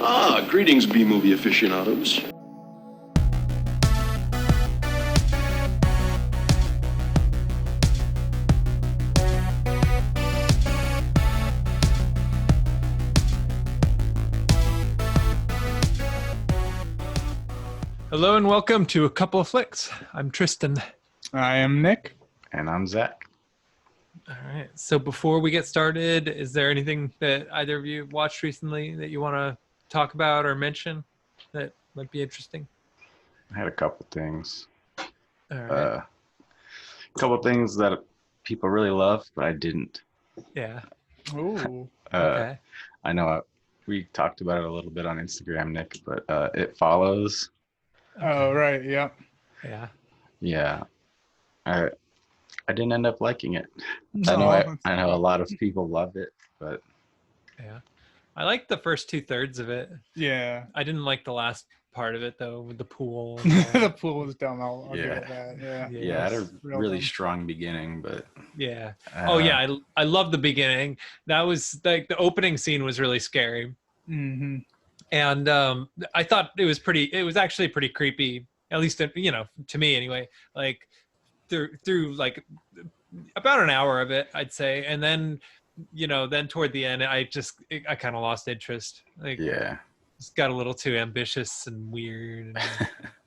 Greetings, B-movie aficionados. Hello and welcome to A Couple of Flicks. I'm Tristan. I am Nick. And I'm Zach. All right. So before we get started, is there anything that either of you watched recently that you want to talk about or mention that might be interesting? I had a couple things. All right. A couple things that people really love, but I didn't. Yeah. Ooh. Okay. I know we talked about it a little bit on Instagram, Nick, but It Follows. Oh, right. Yep. Yeah. Yeah. I didn't end up liking it. No, I know a lot of people love it, but Yeah. I liked the first 2/3 of it. Yeah. I didn't like the last part of it though, with the pool. And all The that. pool was dumb. I'll give Yeah. it that. Yeah. yeah, it had a Real really dumb. strong beginning, but Yeah. Oh yeah. I love the beginning. That was like the opening scene was really scary. Mm-hmm. And I thought it was actually pretty creepy, at least to me anyway, like through like about an hour of it, I'd say. And then then toward the end I kind of lost interest, like yeah, just got a little too ambitious and weird and,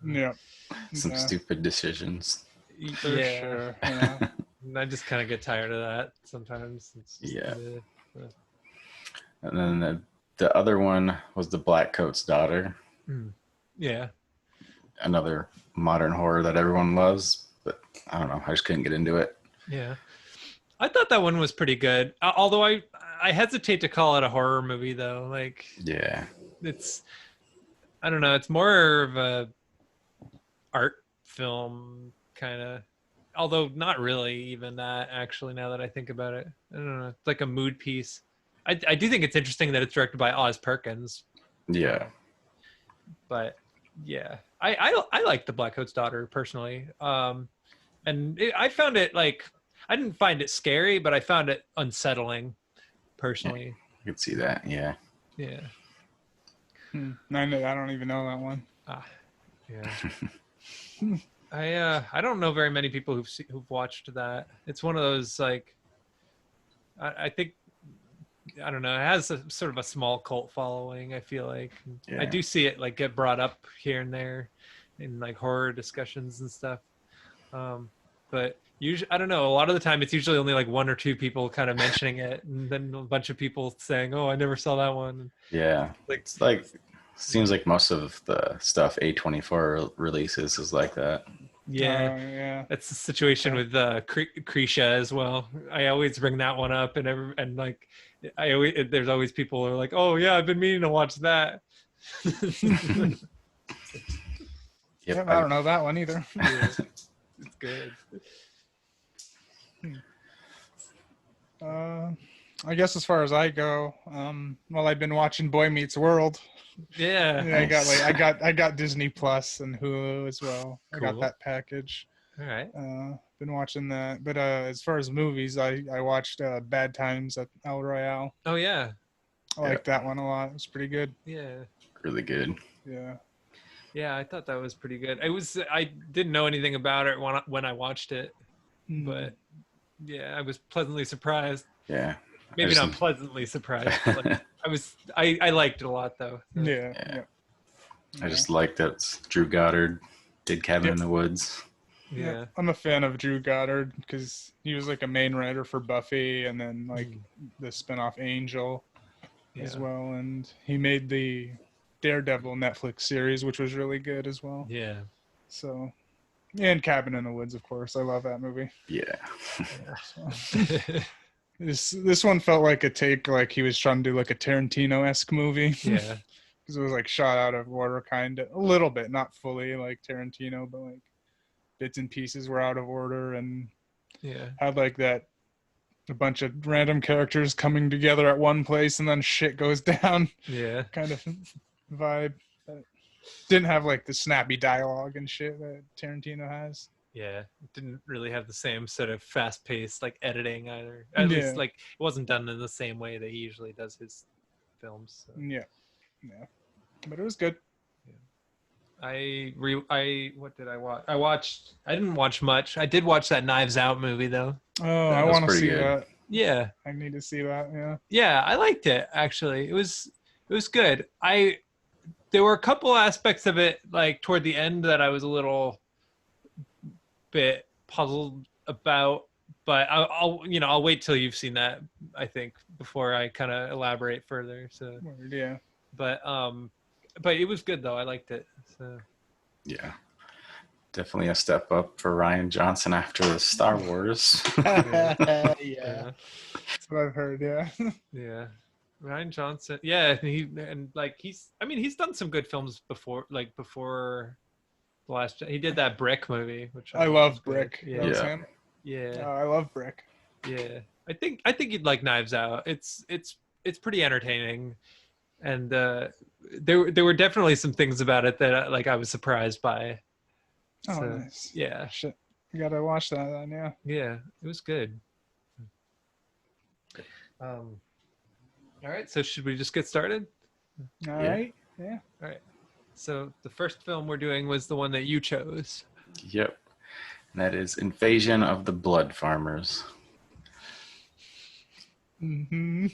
Yeah. some Yeah, stupid decisions. for yeah. sure. Yeah. And I just kind of get tired of that sometimes. It's just, Yeah. uh, And then the other one was The Black Coat's Daughter. yeah. Another modern horror that everyone loves, but I don't know, I just couldn't get into it. Yeah. I thought that one was pretty good. Although I hesitate to call it a horror movie though. Like Yeah, I don't know, it's more of a art film kind of, although not really even that actually, now that I think about it. I don't know. It's like a mood piece. I do think it's interesting that it's directed by Oz Perkins, yeah, but yeah, I like The Black Coat's Daughter personally. I found it like, I didn't find it scary, but I found it unsettling personally. I could see that. Yeah, Yeah. I don't even know that one. Yeah. I don't know very many people who've watched that. It's one of those like, I think, I don't know, it has a sort of a small cult following, I feel like. Yeah. I do see it like get brought up here and there in like horror discussions and stuff. But usually, I don't know, a lot of the time it's usually only like one or two people kind of mentioning it, and then a bunch of people saying, "Oh, I never saw that one." yeah. Like, It's like, seems like most of the stuff A24 releases is like that. yeah. Yeah. That's the situation with Krisha as well. I always bring that one up, and there's always people who are like, "Oh yeah, I've been meaning to watch that." Yep, I don't know that one either. Yeah, it's good. I guess as far as I go, well, I've been watching Boy Meets World. Yeah. Yeah, Nice. I got Disney Plus and Hulu as well. I got Cool. that package. All right. Been watching that. But as far as movies, I watched Bad Times at El Royale. Oh yeah. I liked that one a lot. It was pretty good. Yeah. Really good. Yeah. Yeah, I thought that was pretty good. I didn't know anything about it when I watched it, but yeah, I was pleasantly surprised. Yeah. Maybe not pleasantly surprised. But like, I liked it a lot though. So. Yeah. I just like that Drew Goddard did Cabin in the Woods. Yeah. I'm a fan of Drew Goddard because he was like a main writer for Buffy and then like the spinoff Angel as well. And he made the Daredevil Netflix series, which was really good as well. Yeah. So, and Cabin in the Woods, of course. I love that movie. Yeah. So, this one felt like a take, like he was trying to do like a Tarantino-esque movie. Yeah. Because it was like shot out of order, kind of a little bit, not fully like Tarantino, but like bits and pieces were out of order and had like that a bunch of random characters coming together at one place and then shit goes down. Yeah. Kind of vibe. Didn't have like the snappy dialogue and shit that Tarantino has. Yeah, it didn't really have the same sort of fast-paced like editing either. At least like it wasn't done in the same way that he usually does his films. So. Yeah. but it was good. What did I watch? I didn't watch much. I did watch that Knives Out movie though. Oh, That I was want to pretty see good. that. Yeah. I need to see that. Yeah. Yeah, I liked it actually. It was good. There were a couple aspects of it like toward the end that I was a little bit puzzled about, but I'll wait till you've seen that, I think, before I kind of elaborate further. So Weird, yeah. but it was good though. I liked it. So Yeah. Definitely a step up for Ryan Johnson after the Star Wars. Yeah. That's what I've heard. Yeah. Yeah. Ryan Johnson. Yeah, he's done some good films before, like before the last. He did that Brick movie, which I thought love was good. Brick. Yeah. That was Yeah. him. Yeah. I love Brick. Yeah. I think you'd like Knives Out. It's pretty entertaining, and there were definitely some things about it that I was surprised by. Oh, So, nice. Yeah. Shit. You gotta watch that then. Yeah. Yeah. It was good. All right. So should we just get started? All Yeah. right. Yeah. All right. So the first film we're doing was the one that you chose. Yep. And that is Invasion of the Blood Farmers. Mm-hmm.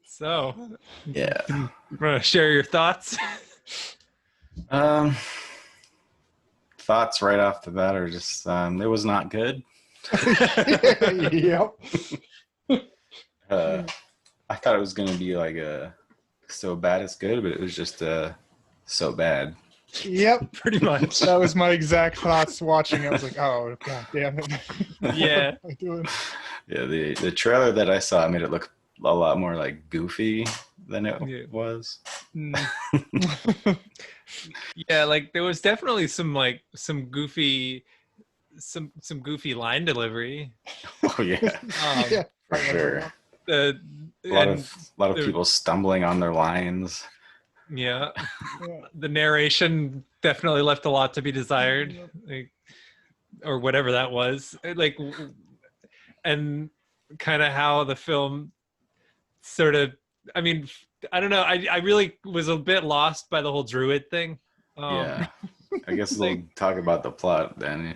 So, Yeah. you want to share your thoughts? Thoughts right off the bat are just it was not good. Yep. I thought it was gonna be like so bad it's good, but it was just so bad. Yep. Pretty much. That was my exact thoughts watching it. I was like, oh god damn it. Yeah. What am I doing? Yeah, the trailer that I saw made it look a lot more like goofy than it Yeah. was. Mm. Yeah, like there was definitely some goofy line delivery. Oh yeah, Yeah. for sure. A A lot of people stumbling on their lines. yeah, Yeah. the narration definitely left a lot to be desired, like, or whatever that was. Like, and kind of how the film sort of. I mean, I don't know. I really was a bit lost by the whole druid thing. Yeah, I guess we'll talk about the plot then.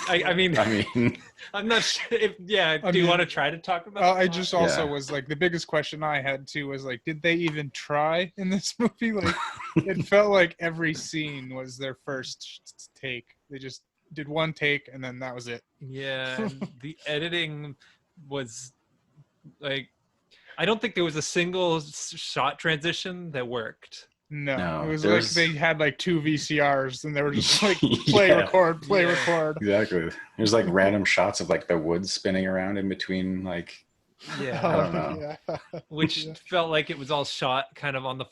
I mean, mean, I'm not sure if, do you want to try to talk about the I plot? just also Yeah. was like, the biggest question I had too was like, did they even try in this movie? Like, it felt like every scene was their first take. They just did one take and then that was it. Yeah, and the editing was like, I don't think there was a single shot transition that worked. No, No, it was there like was- they had like 2 VCRs and they were just like play, Yeah. record, play, Yeah. record. exactly. There's like random shots of like the wood spinning around in between, like Yeah, I don't know. Yeah. which Yeah. felt like it was all shot kind of on the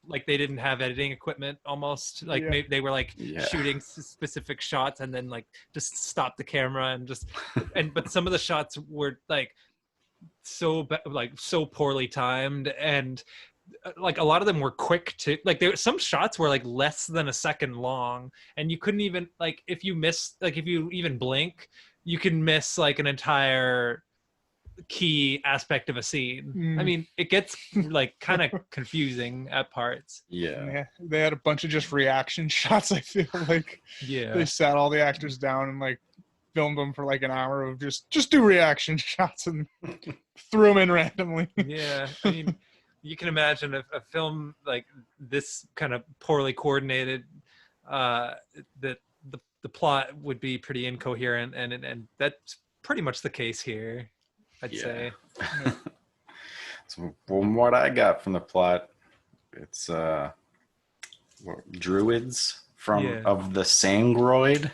like they didn't have editing equipment almost. Like Yeah. maybe they were like Yeah. shooting specific shots and then like just stop the camera and just but some of the shots were like so poorly timed, and like a lot of them were quick to like some shots were like less than a second long, and you couldn't even like if you even blink you can miss like an entire key aspect of a scene. I Mm. mean, it gets like kind of confusing at parts. yeah. Yeah, they had a bunch of just reaction shots. I feel like Yeah. they sat all the actors down and like filmed them for like an hour of just do reaction shots and threw them in randomly. Yeah, I mean, you can imagine a film like this kind of poorly coordinated, that the plot would be pretty incoherent, and that's pretty much the case here, I'd Yeah. say. So from what I got from the plot, it's druids Yeah. of the Sangroid,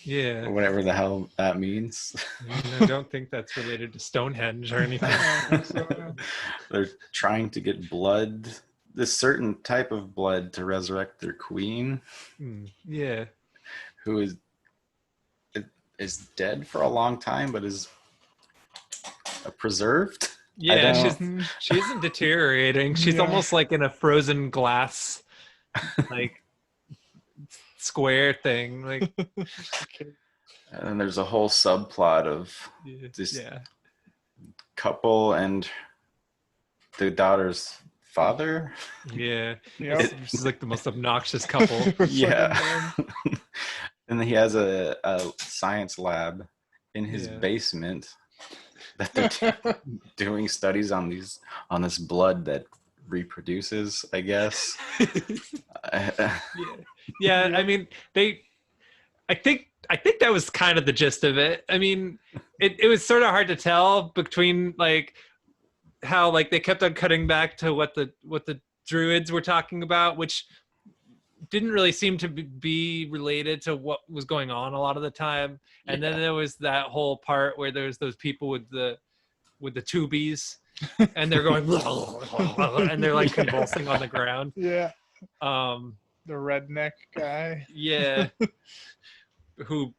Yeah, whatever the hell that means. I don't think that's related to Stonehenge or anything. They're trying to get blood, this certain type of blood, to resurrect their queen, Yeah, who is dead for a long time, but is preserved. yeah, don't- she isn't deteriorating. She's Yeah. almost like in a frozen glass, like square thing. Like, And then there's a whole subplot of yeah, Just- yeah. couple and the daughter's father. Yeah. Yep. This is like the most obnoxious couple. Yeah. Fucking And then he has a science lab in his Yeah. basement that they're doing studies on this blood that reproduces, I guess. Yeah. I mean, I think that was kind of the gist of it. I mean, it was sort of hard to tell between like how like they kept on cutting back to what the druids were talking about, which didn't really seem to be related to what was going on a lot of the time. And then there was that whole part where there's those people with the tubies, and they're going and they're like convulsing on the ground. Yeah. The redneck guy. Yeah. Who,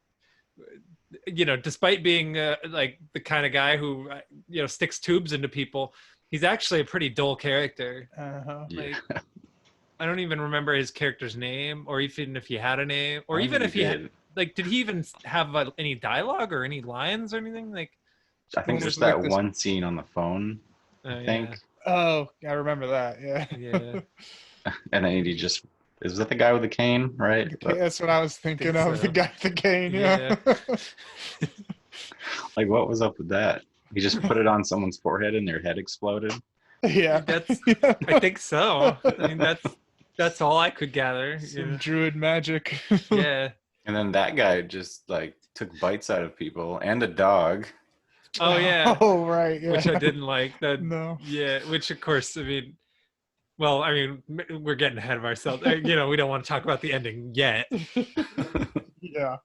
despite being like the kind of guy who sticks tubes into people, he's actually a pretty dull character. Like, I don't even remember his character's name, or even if he had a name, or even if he had, like, did he even have any dialogue or any lines or anything? Like, I think there's that one scene on the phone. I think. Yeah. Oh, I remember that. Yeah. Yeah. And then he just is that the guy with the cane, right? That's what I was thinking of. so. The guy with the cane. Yeah. Like, what was up with that? He just put it on someone's forehead and their head exploded. Yeah. I think so. I mean, that's all I could gather. Some druid magic. Yeah. And then that guy just like took bites out of people and a dog. Oh yeah. Oh right. Yeah. Which I didn't like. No. Yeah. Which of course, I mean, well, I mean, we're getting ahead of ourselves. We don't want to talk about the ending yet. Yeah.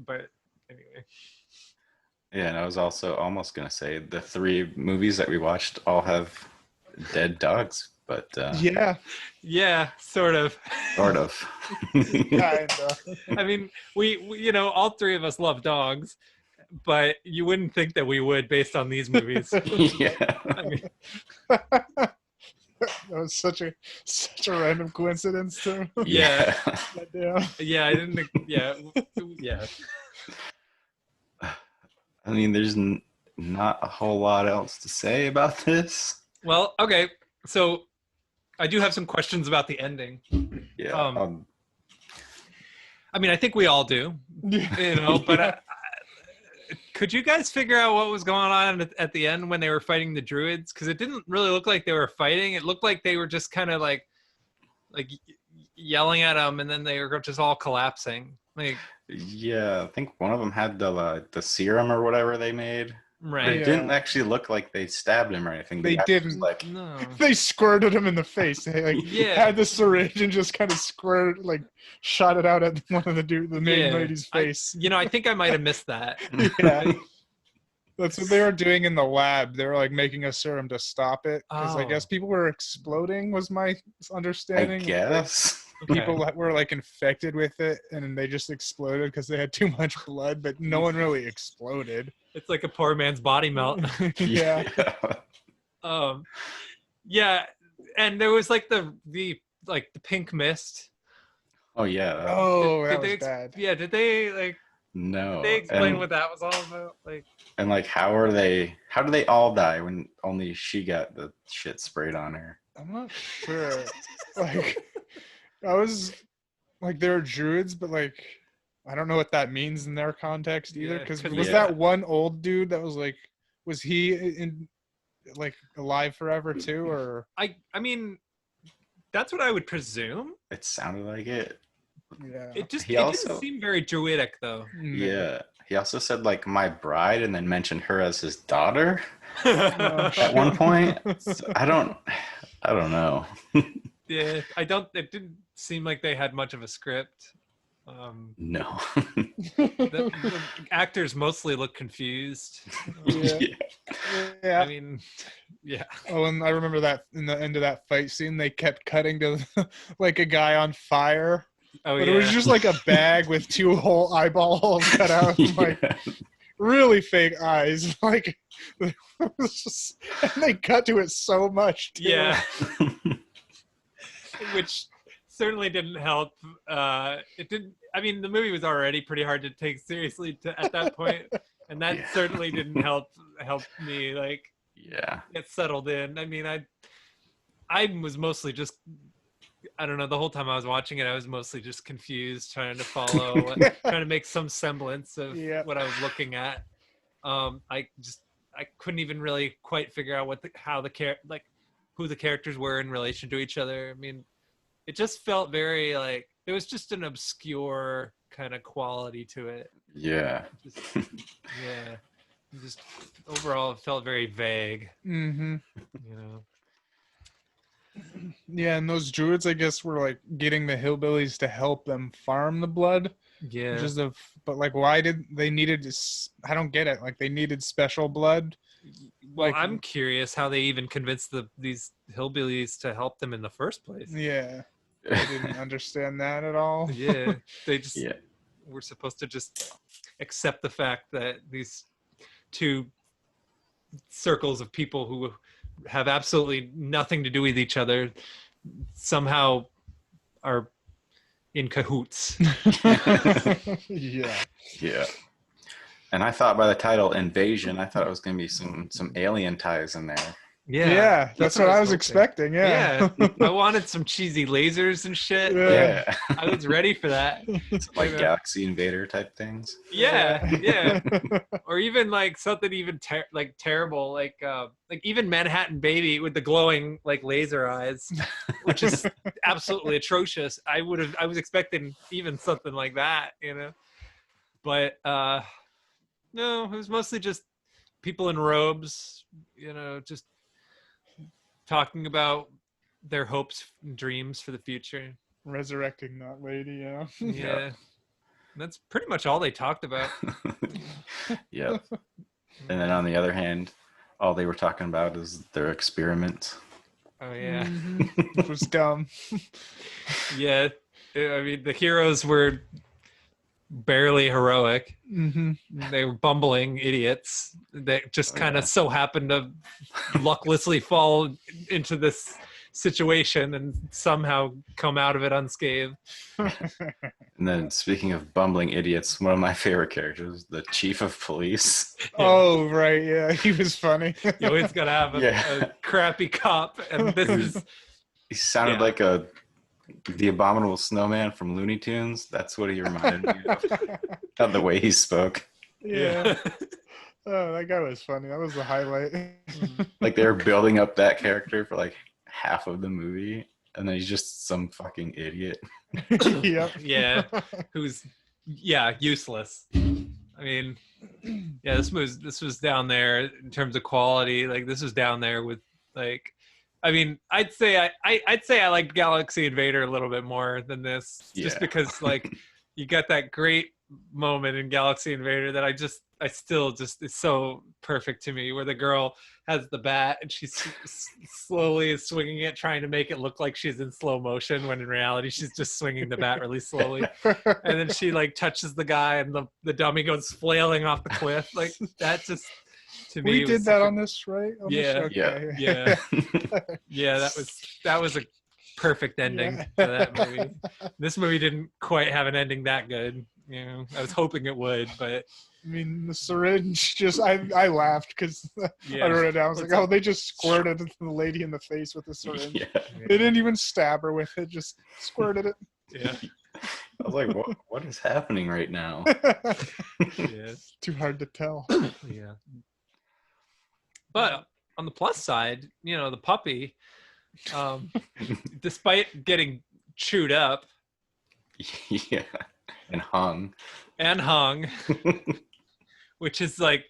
But anyway. Yeah, and I was also almost gonna say the 3 movies that we watched all have dead dogs, but yeah, sort of. Sort of. Kinda. I mean, we all 3 of us love dogs, but you wouldn't think that we would based on these movies. Yeah. I mean, That was such a random coincidence too. Yeah. Yeah. I didn't. Yeah. I mean, there's not a whole lot else to say about this. Well, okay. So I do have some questions about the ending. Yeah. I mean, I think we all do, but could you guys figure out what was going on at the end when they were fighting the druids? Because it didn't really look like they were fighting. It looked like they were just kind of like yelling at them, and then they were just all collapsing. Like, yeah, I think one of them had the serum or whatever they made. Right. But it didn't actually look like they stabbed him or anything. They didn't. No. They squirted him in the face. They had the syringe and just kind of shot it out at one of the main lady's face. I think I might have missed that. Yeah. That's what they were doing in the lab. They were like making a serum to stop it. Because I guess people were exploding, was my understanding. I guess. People that were like infected with it, and they just exploded because they had too much blood, but no one really exploded. It's like a poor man's body melt. Yeah. Yeah, and there was like the pink mist. Oh yeah. Oh, that was bad. Yeah, did they No. Did they explain what that was all about? And how do they all die when only she got the shit sprayed on her? I'm not sure. I was they're druids, but I don't know what that means in their context either. Because was that one old dude that was he in alive forever too, or? I mean, that's what I would presume. It sounded like it. Yeah. It didn't seem very druidic though. Yeah. He also said my bride, and then mentioned her as his daughter At one point. So I don't know. Yeah, it didn't seem like they had much of a script. No. The actors mostly look confused. Yeah. I mean, yeah. Oh, and I remember that in the end of that fight scene, they kept cutting to a guy on fire. Oh, but yeah. it was just a bag with 2 whole eyeballs cut out, really fake eyes. It was just, and they cut to it so much. Too. Yeah. Which certainly didn't help. It didn't. I mean, the movie was already pretty hard to take seriously at that point, and that certainly didn't help me get settled in. I mean, I was mostly just, I don't know, the whole time I was watching it, I was mostly just confused, trying to follow, trying to make some semblance of what I was looking at. I couldn't even really quite figure out who the characters were in relation to each other. I mean, it just felt very like it was just an obscure kind of quality to it. Yeah. Just overall it felt very vague. Mm-hmm. You know. Yeah, and those druids, I guess, were like getting the hillbillies to help them farm the blood. Yeah. But like, why did they needed? I don't get it. Like, they needed special blood. Well, I'm curious how they even convinced these hillbillies to help them in the first place. Yeah, I didn't understand that at all. Yeah, they just were supposed to just accept the fact that these two circles of people who have absolutely nothing to do with each other somehow are in cahoots. Yeah. And I thought by the title Invasion, I thought it was going to be some alien ties in there. Yeah, that's what I was expecting. Yeah. I wanted some cheesy lasers and shit. Yeah. I was ready for that. Like Galaxy Invader type things. Yeah. Or even like something even terrible, like even Manhattan Baby with the glowing like laser eyes, which is absolutely atrocious. I was expecting even something like that, you know. But no, it was mostly just people in robes, you know, just talking about their hopes and dreams for the future. Resurrecting that lady, Yeah. That's pretty much all they talked about. Yep. And then on the other hand, all they were talking about is their experiment. Oh, yeah. It was dumb. Yeah. I mean, the heroes were barely heroic. Mm-hmm. They were bumbling idiots that just kind of so happened to lucklessly fall into this situation and somehow come out of it unscathed. And then speaking of bumbling idiots, one of my favorite characters, the chief of police. Oh, right. Yeah, he was funny. You always got to have a crappy cop. And this is... He sounded like the Abominable Snowman from Looney Tunes. That's what he reminded me of the way he spoke. Yeah. Oh, that guy was funny. That was the highlight. Like they were building up that character for like half of the movie, and then he's just some fucking idiot. Yep. Yeah. Who's useless. I mean, yeah, this was down there in terms of quality. Like this was down there with like, I mean, I'd say I liked Galaxy Invader a little bit more than this, just because like you got that great moment in Galaxy Invader that I still just is so perfect to me, where the girl has the bat and she's slowly is swinging it, trying to make it look like she's in slow motion, when in reality she's just swinging the bat really slowly, and then she like touches the guy and the dummy goes flailing off the cliff. Like that just. To me, we did that on this, right? Yeah. That was a perfect ending to that movie. This movie didn't quite have an ending that good. You know, I was hoping it would, but I mean, the syringe just I laughed because I wrote it down. I was like, oh, they just squirted the lady in the face with the syringe. They didn't even stab her with it; just squirted it. Yeah. I was like, what is happening right now? It's too hard to tell. Yeah. But on the plus side, you know, the puppy, despite getting chewed up, and hung, which is like,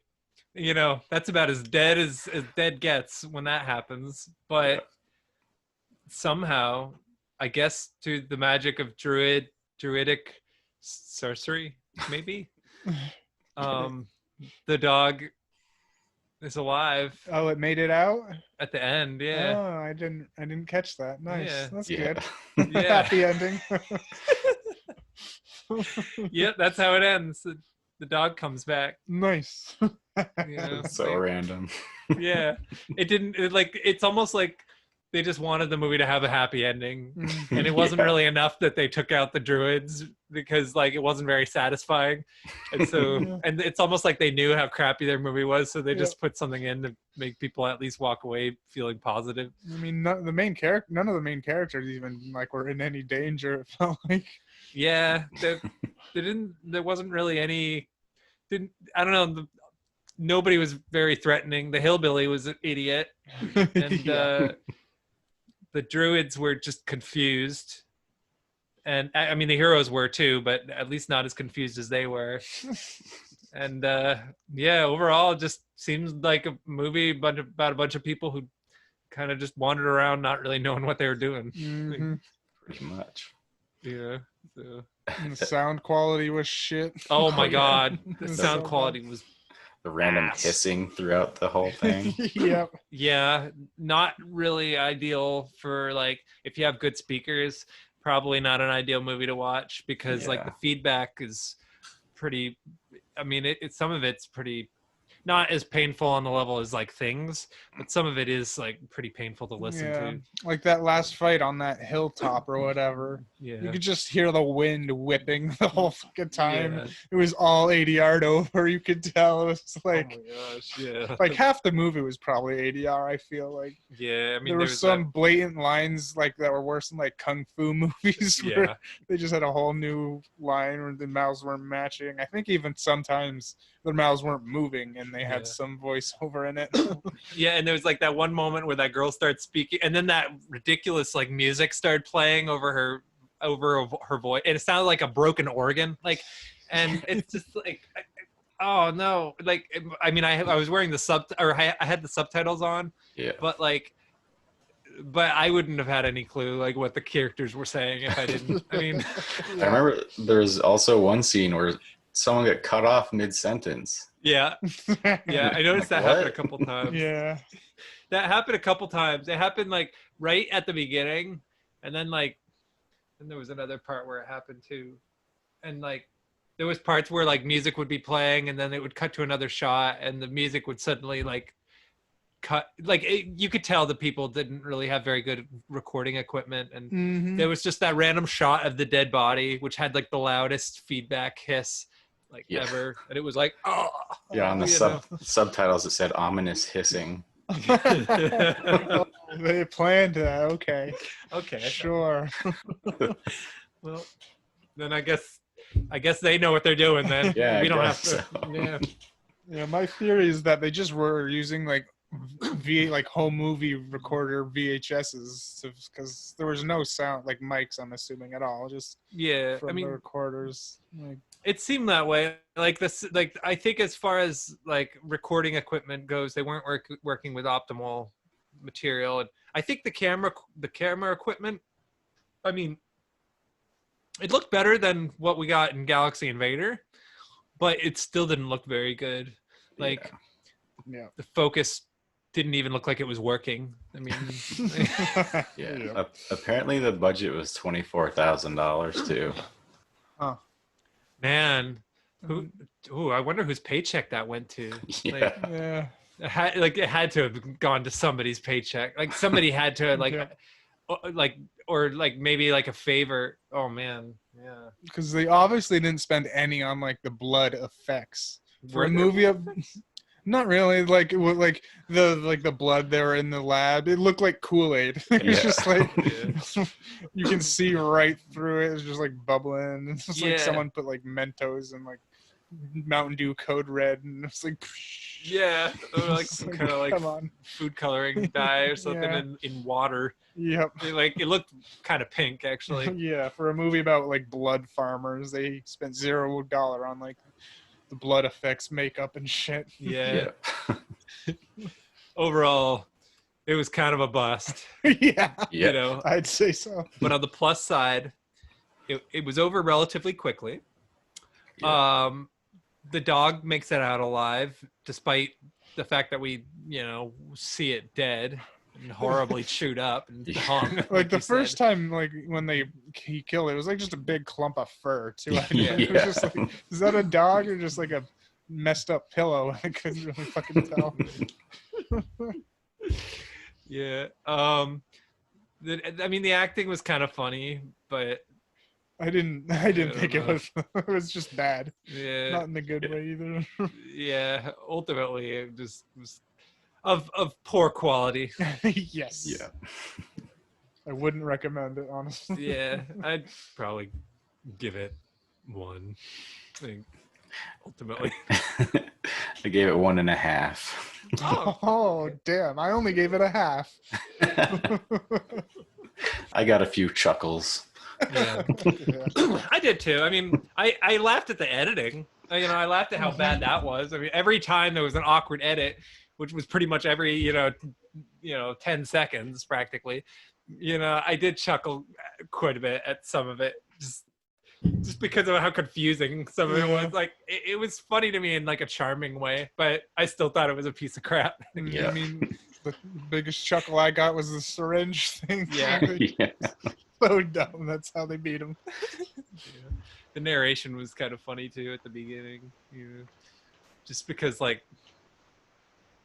you know, that's about as dead as dead gets when that happens. But somehow, I guess through the magic of druidic sorcery, maybe, the dog is alive. Oh, it made it out at the end. Yeah. Oh, I didn't catch that. Nice. Yeah. That's good. Yeah. Happy ending. Yep, that's how it ends. The dog comes back. Nice. You know, so random. Yeah. It's almost like they just wanted the movie to have a happy ending, and it Yeah. wasn't really enough that they took out the druids because like it wasn't very satisfying, and so and it's almost like they knew how crappy their movie was, so they just put something in to make people at least walk away feeling positive. I mean, none of the main characters even like were in any danger. It felt like. Yeah, they didn't. There wasn't really any. Didn't I don't know. Nobody was very threatening. The hillbilly was an idiot, and the druids were just confused. And I mean, the heroes were too, but at least not as confused as they were. And yeah, overall, it just seems like a movie about a bunch of people who kind of just wandered around, not really knowing what they were doing. Mm-hmm. Pretty much. Yeah. So. And the sound quality was shit. Oh my god, the It's sound so quality was The random ass. hissing throughout the whole thing. Yep. Yeah, not really ideal for like if you have good speakers. Probably not an ideal movie to watch because like the feedback is pretty. I mean, some of it's pretty not as painful on the level as like Things, but some of it is like pretty painful to listen to. Like that last fight on that hilltop or whatever. Yeah, You could just hear the wind whipping the whole fucking time. Yeah. It was all 80 yard over. You could tell. It was like, oh my gosh, yeah, like half the movie was probably ADR. I feel like yeah. I mean, there were there's some blatant lines like that were worse than like kung fu movies. Yeah. Where they just had a whole new line where the mouths weren't matching. I think even sometimes their mouths weren't moving and they had some voiceover in it. Yeah, and there was like that one moment where that girl starts speaking, and then that ridiculous like music started playing over her voice, and it sounded like a broken organ, like, and it's just like, oh no, like, I mean, I was wearing I had the subtitles on, but I wouldn't have had any clue like what the characters were saying if I didn't. I mean, I remember there's also one scene where someone got cut off mid-sentence. yeah, I noticed that happen a couple times. Yeah. That happened a couple times. It happened like right at the beginning, and then there was another part where it happened too, and like there was parts where like music would be playing, and then it would cut to another shot, and the music would suddenly like cut. Like you could tell the people didn't really have very good recording equipment, and there was just that random shot of the dead body, which had like the loudest feedback hiss ever, and it was like, oh yeah. On the subtitles, it said ominous hissing. They planned that. Okay. Sure. Well, then I guess they know what they're doing. Then Yeah, we don't I have to. guess so. Yeah. My theory is that they just were using like home movie recorder VHSs because there was no sound like mics. I'm assuming at all. Just from the recorders. Like, it seemed that way. Like this, like I think as far as like recording equipment goes, they weren't working with optimal material, and I think the camera equipment. I mean, it looked better than what we got in Galaxy Invader, but it still didn't look very good. Like, the focus didn't even look like it was working. I mean, Apparently the budget was $24,000 too. Huh. Man, I wonder whose paycheck that went to. Yeah. It had to have gone to somebody's paycheck. Like somebody had to or maybe like a favor. Oh man, yeah. Because they obviously didn't spend any on like the blood effects for a movie of. Not really. Like the blood there in the lab. It looked like Kool-Aid. It's just like you can see right through it. It's just like bubbling. It's just like someone put like Mentos and like Mountain Dew Code Red, and it's like or like some kind of like food coloring dye or something in water. Yep. It looked kind of pink actually. Yeah, for a movie about like blood farmers, they spent $0 on like the blood effects, makeup, and shit. Yeah. Overall, it was kind of a bust. Yeah. You know, I'd say so. But on the plus side, it was over relatively quickly. Yeah. The dog makes it out alive, despite the fact that we, see it dead and horribly chewed up and hung. Like the first time, like when he killed it, it was like just a big clump of fur too. It was just like, is that a dog or just like a messed up pillow? I couldn't really fucking tell. Yeah. I mean, the acting was kind of funny, but I didn't think it know. was. It was just bad. yeah, Not in a good way either. yeah. Ultimately, it just was of poor quality. Yes. Yeah. I wouldn't recommend it, honestly. Yeah, I'd probably give it 1. I think ultimately. I gave it 1.5. Oh, damn. I only gave it a half. I got a few chuckles. Yeah. Yeah. I did too. I mean, I laughed at the editing. I laughed at how bad that was. I mean, every time there was an awkward edit, which was pretty much every 10 seconds practically. I did chuckle quite a bit at some of it, just because of how confusing some of it was. Like, it was funny to me in like a charming way, but I still thought it was a piece of crap. Yeah. I mean, the biggest chuckle I got was the syringe thing. Yeah. Yeah. So dumb. That's how they beat him. Yeah. The narration was kind of funny too at the beginning, just because, like,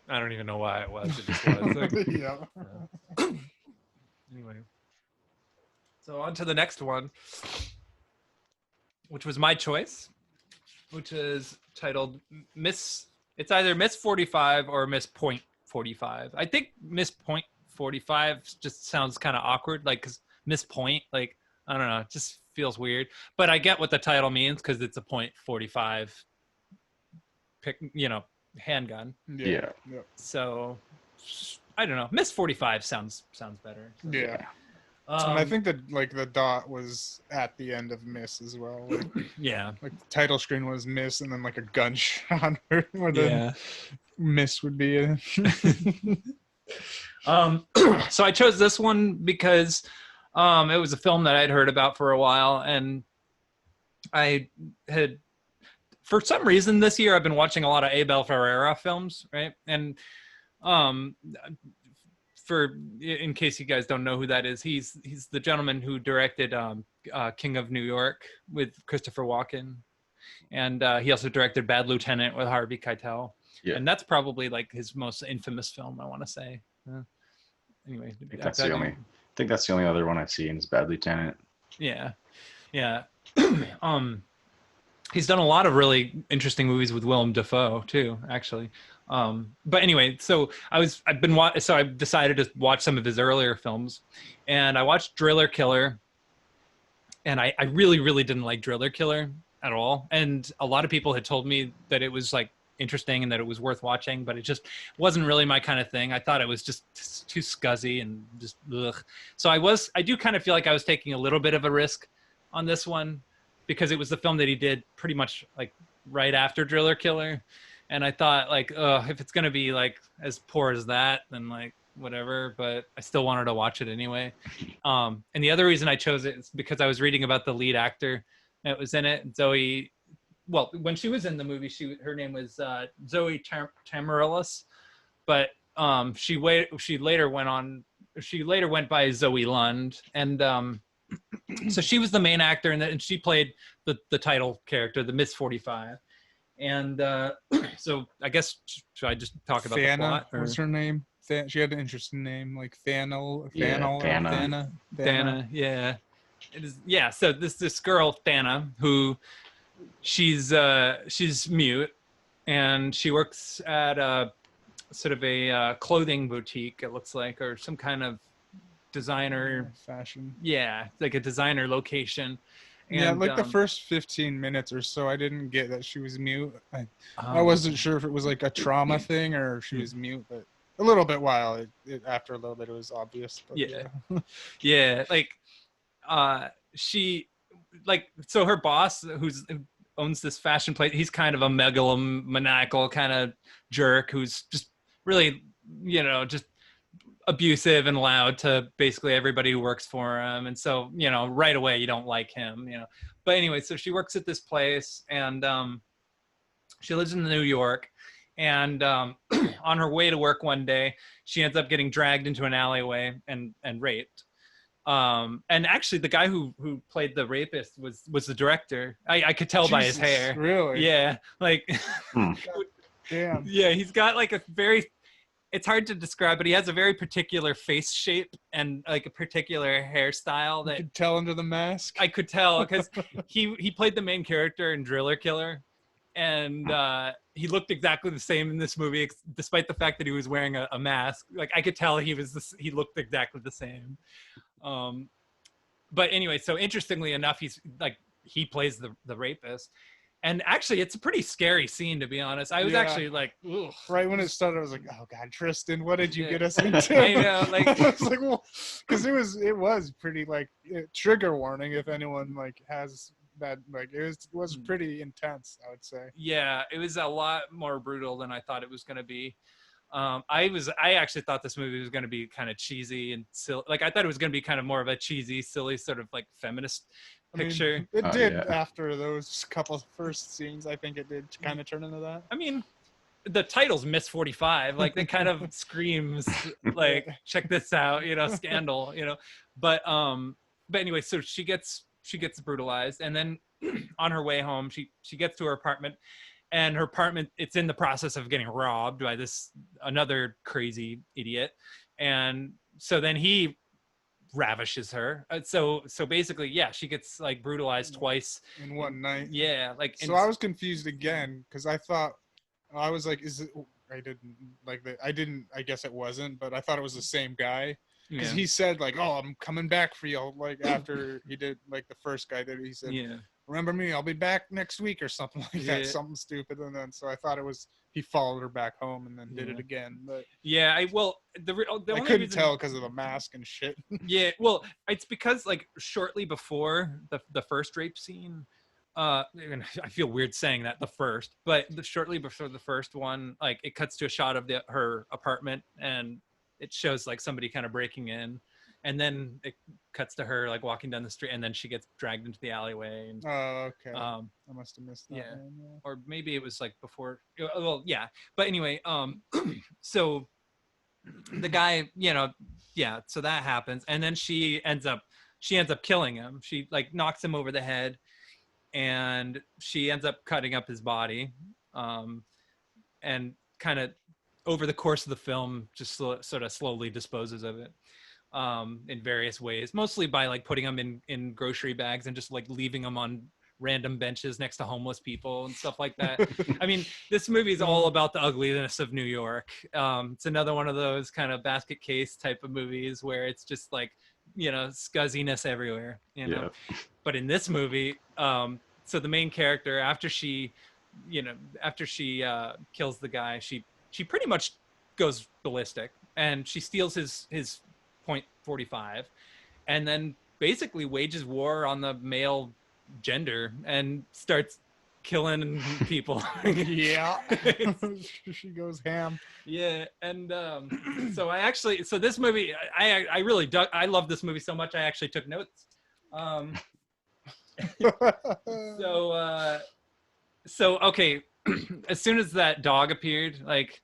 I don't even know why it was. It just was. Like, Yeah. Anyway, so on to the next one, which was my choice, which is titled Miss. It's either Miss 45 or Miss Point 45. I think Miss Point 45 just sounds kind of awkward, like, because Miss Point, like, I don't know, it just feels weird. But I get what the title means because it's a .45 handgun. Yeah. So I don't know. Miss 45 sounds better. So. Yeah. And I think that like the dot was at the end of Miss as well. Like, yeah. Like the title screen was Miss, and then like a gunshot on her, where the Miss would be. So I chose this one because it was a film that I'd heard about for a while, and I had, for some reason this year, I've been watching a lot of Abel Ferrara films, right? And in case you guys don't know who that is, he's the gentleman who directed King of New York with Christopher Walken, and he also directed Bad Lieutenant with Harvey Keitel. Yeah. And that's probably like his most infamous film, I want to say. Anyway, I think that's the only other one I've seen is Bad Lieutenant. Yeah. He's done a lot of really interesting movies with Willem Dafoe too, actually. But anyway, so I decided to watch some of his earlier films, and I watched Driller Killer, and I really, really didn't like Driller Killer at all. And a lot of people had told me that it was like interesting and that it was worth watching, but it just wasn't really my kind of thing. I thought it was just too scuzzy and just ugh. So I do kind of feel like I was taking a little bit of a risk on this one, because it was the film that he did pretty much like right after Driller Killer. And I thought, like, if it's going to be like as poor as that, then like whatever, but I still wanted to watch it anyway. And the other reason I chose it is because I was reading about the lead actor that was in it, Zoe. Well, when she was in the movie, her name was Zoe Tamarellis, but she later went by Zoe Lund, and so she was the main actor, and she played the title character, the Miss 45. And so I guess, should I just talk about the plot? What was her name? She had an interesting name, like Thana. Thana, yeah. It is, yeah. So this girl Thana, who she's mute, and she works at a sort of a clothing boutique, it looks like, or some kind of designer fashion. Yeah, like a designer location. And, yeah, like the first 15 minutes or so, I didn't get that she was mute. I wasn't sure if it was like a trauma thing or if she was mute, but a little bit while after a little bit it was obvious. But yeah, like she, like, so her boss who owns this fashion place, he's kind of a megalomaniacal kind of jerk who's just really, just abusive and loud to basically everybody who works for him. And so, right away you don't like him, but anyway, so she works at this place, and she lives in New York, and on her way to work one day, she ends up getting dragged into an alleyway and raped. And actually the guy who played the rapist was the director. I could tell by his hair. Really? Yeah. Like, Damn. yeah, he's got like a very it's hard to describe, but he has a very particular face shape and like a particular hairstyle You that could tell under the mask. I could tell because he played the main character in Driller Killer, and he looked exactly the same in this movie, despite the fact that he was wearing a mask. Like I could tell he looked exactly the same. But anyway, so interestingly enough, he plays the rapist. And actually, it's a pretty scary scene, to be honest. I was actually like, ugh. Right when it started, I was like, "Oh God, Tristan, what did you get us into?" I know, like, I was like, well, because it was pretty like trigger warning if anyone like has that. Like it was pretty intense, I would say. Yeah, it was a lot more brutal than I thought it was going to be. I actually thought this movie was going to be kind of cheesy and silly. Like I thought it was going to be kind of more of a cheesy, silly sort of like feminist picture. I mean, it did after those couple first scenes. I think it did kind of turn into that. I mean, the title's Miss 45. Like it kind of screams like, check this out, scandal, But anyway, so she gets brutalized, and then on her way home, she gets to her apartment. And her apartment, it's in the process of getting robbed by another crazy idiot. And so then he ravishes her. So basically, yeah, she gets like brutalized twice in one night. Yeah, like so I was confused again because I thought I was like, is it? I didn't like that. I didn't. I guess it wasn't, but I thought it was the same guy because he said like, "Oh, I'm coming back for you." Like after he did like the first guy did, he said, "Yeah, remember me? I'll be back next week" or something like that. Something stupid. And then so I thought it was he followed her back home and then did it again. But I couldn't tell because of the mask and shit. Yeah, well, it's because like shortly before the first rape scene, I feel weird saying that but shortly before the first one, like it cuts to a shot of her apartment and it shows like somebody kind of breaking in, and then it cuts to her like walking down the street, and then she gets dragged into the alleyway. And, oh, okay. I must have missed that. Yeah. Or maybe it was like before. Well, yeah. But anyway, so the guy, so that happens, and then she ends up killing him. She like knocks him over the head, and she ends up cutting up his body, and kind of over the course of the film just sort of slowly disposes of it in various ways, mostly by like putting them in grocery bags and just like leaving them on random benches next to homeless people and stuff like that. I mean, this movie is all about the ugliness of New York. It's another one of those kind of basket case type of movies where it's just like, scuzziness everywhere, Yeah. But in this movie, so the main character, after she kills the guy, she pretty much goes ballistic, and she steals his .45, and then basically wages war on the male gender and starts killing people. Yeah. She goes ham. Yeah. And so this movie, I really I love this movie so much I actually took notes. So okay, as soon as that dog appeared, like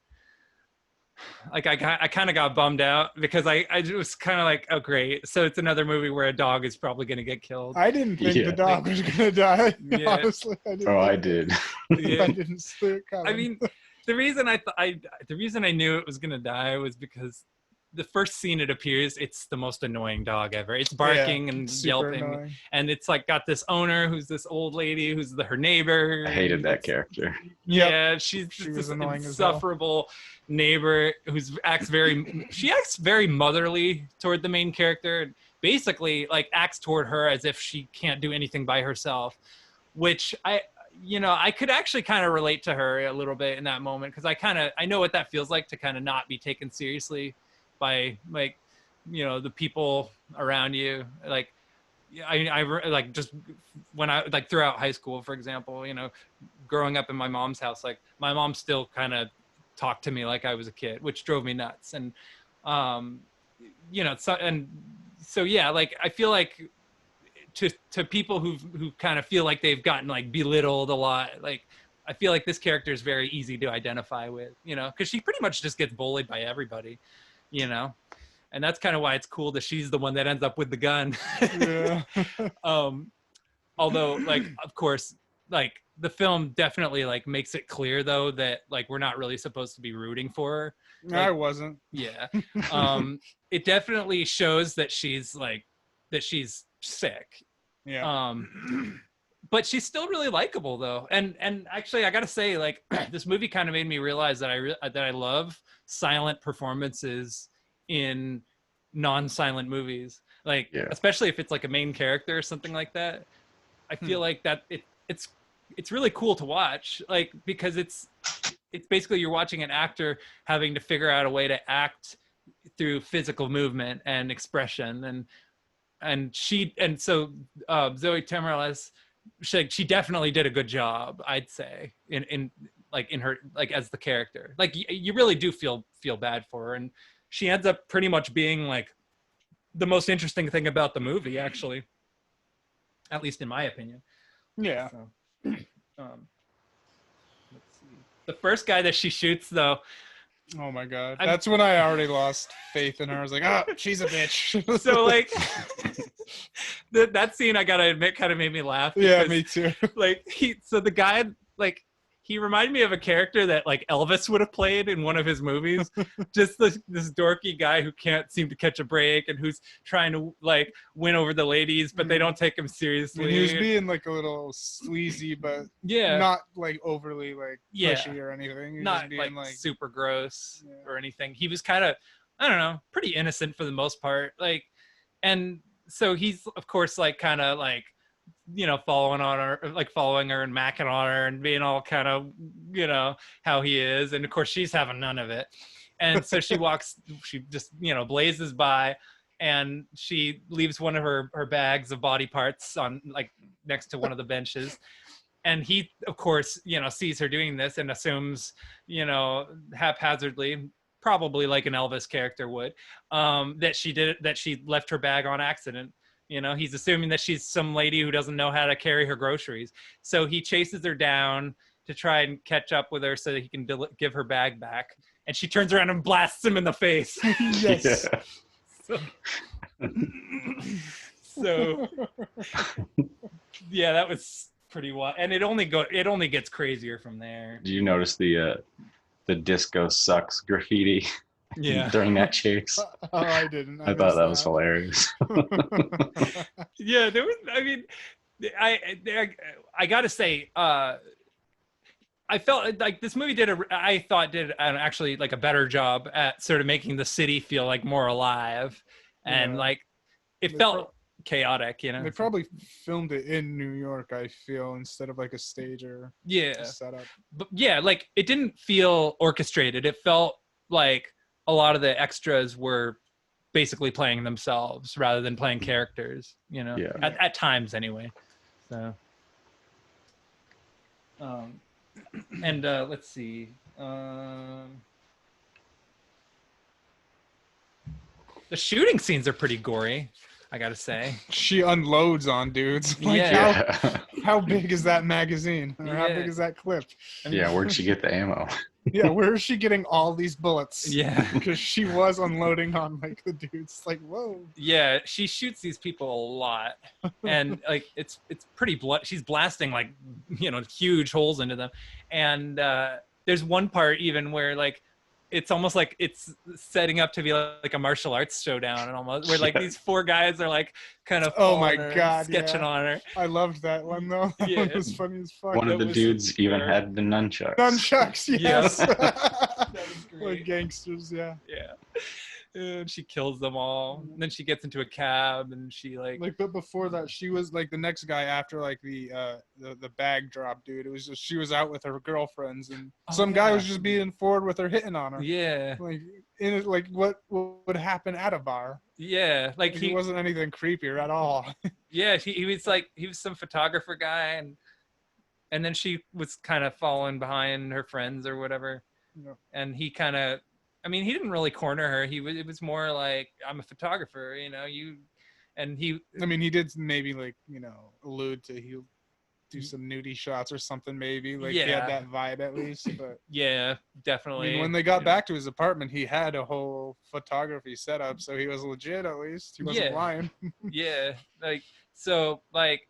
I kind of got bummed out because I was kind of like, oh great, so it's another movie where a dog is probably going to get killed. I didn't think the dog was going to die. Yeah. Honestly, I did. Yeah. I didn't see it coming. I mean, the reason I knew it was going to die was because the first scene it appears, it's the most annoying dog ever. It's barking and yelping, annoying. And it's like got this owner who's this old lady who's her neighbor. I hated that character. Yeah, she's She just was this annoying as insufferable neighbor acts very motherly toward the main character, and basically like acts toward her as if she can't do anything by herself, which I could actually kind of relate to her a little bit in that moment, because I know what that feels like to kind of not be taken seriously by like the people around you. Like I like just when I like throughout high school, for example, growing up in my mom's house, like my mom still kind of talked to me like I was a kid, which drove me nuts. And so yeah, like I feel like to people who kind of feel like they've gotten like belittled a lot, like I feel like this character is very easy to identify with, because she pretty much just gets bullied by everybody, and that's kind of why it's cool that she's the one that ends up with the gun. Yeah. Although, like, of course, like the film definitely like makes it clear though that like we're not really supposed to be rooting for her, I wasn't. Yeah. It definitely shows that she's sick. Yeah. But she's still really likable though. And actually I got to say, like, this movie kind of made me realize that I love silent performances in non-silent movies. Like, especially if it's like a main character or something like that. I feel like that it's really cool to watch, like, because it's basically you're watching an actor having to figure out a way to act through physical movement and expression, and so Zoe Tamerles, she definitely did a good job, I'd say, in her, like, as the character. Like, you really do feel bad for her, and she ends up pretty much being like the most interesting thing about the movie, actually, at least in my opinion. Yeah. So, let's see. The first guy that she shoots, though. Oh my God. That's when I already lost faith in her. I was like, oh, she's a bitch. So, like, that scene, I gotta admit, kind of made me laugh. Because, yeah, me too. Like, the guy, like, he reminded me of a character that, like, Elvis would have played in one of his movies. Just this dorky guy who can't seem to catch a break and who's trying to, like, win over the ladies, but they don't take him seriously. And he was being, like, a little sleazy, but not, like, overly, like, pushy or anything. He was not, being, like, super gross or anything. He was kind of, I don't know, pretty innocent for the most part. Like, and so he's, of course, like, kind of, like, you know, following her and macking on her and being all kind of, you know, how he is. And of course she's having none of it. And so she just, you know, blazes by, and she leaves one of her bags of body parts on, like, next to one of the benches. And he, of course, you know, sees her doing this and assumes, you know, haphazardly, probably like an Elvis character would, that she left her bag on accident. You know, he's assuming that she's some lady who doesn't know how to carry her groceries. So he chases her down to try and catch up with her so that he can give her bag back. And she turns around and blasts him in the face. Yes. So yeah, that was pretty wild. And it only gets crazier from there. Did you notice the disco sucks graffiti? During that chase? Oh, I didn't. I thought that was hilarious. Yeah, there was. I mean, I gotta say, I felt like this movie did actually like a better job at sort of making the city feel like more alive, and like it felt chaotic. You know, they probably filmed it in New York, I feel, instead of like a stage or setup. But yeah, like it didn't feel orchestrated. It felt like a lot of the extras were basically playing themselves rather than playing characters, you know, at times anyway. So, and let's see. The shooting scenes are pretty gory, I gotta say. She unloads on dudes. Like, how big is that magazine? Or how big is that clip? Where'd she get the ammo? Where is she getting all these bullets? Yeah. Because she was unloading on, like, the dudes. Like, whoa. Yeah, she shoots these people a lot. And, like, it's pretty blood. She's blasting, like, you know, huge holes into them. And there's one part even where, like, it's almost like it's setting up to be like a martial arts showdown, and almost where like these four guys are like kind of sketching on her. I loved that one though. That one was funny as fuck. One of the dudes even had the nunchucks. Nunchucks, yes. That was great. Like gangsters, yeah. And she kills them all. And then she gets into a cab and she but before that, she was like the next guy after like the bag drop dude. It was just she was out with her girlfriends and some guy was just being forward with her, hitting on her. Yeah. Like what would happen at a bar? Yeah, like he wasn't anything creepier at all. Yeah, he was some photographer guy, and then she was kind of following behind her friends or whatever. Yeah. And he kind of, I mean, he didn't really corner her. It was more like, I'm a photographer, you know, I mean, he did maybe like, you know, allude to he'll do some nudie shots or something maybe. Like he had that vibe at least. But yeah, definitely. I mean, when they got back to his apartment, he had a whole photography setup, so he was legit at least. He wasn't lying. Yeah, like, so like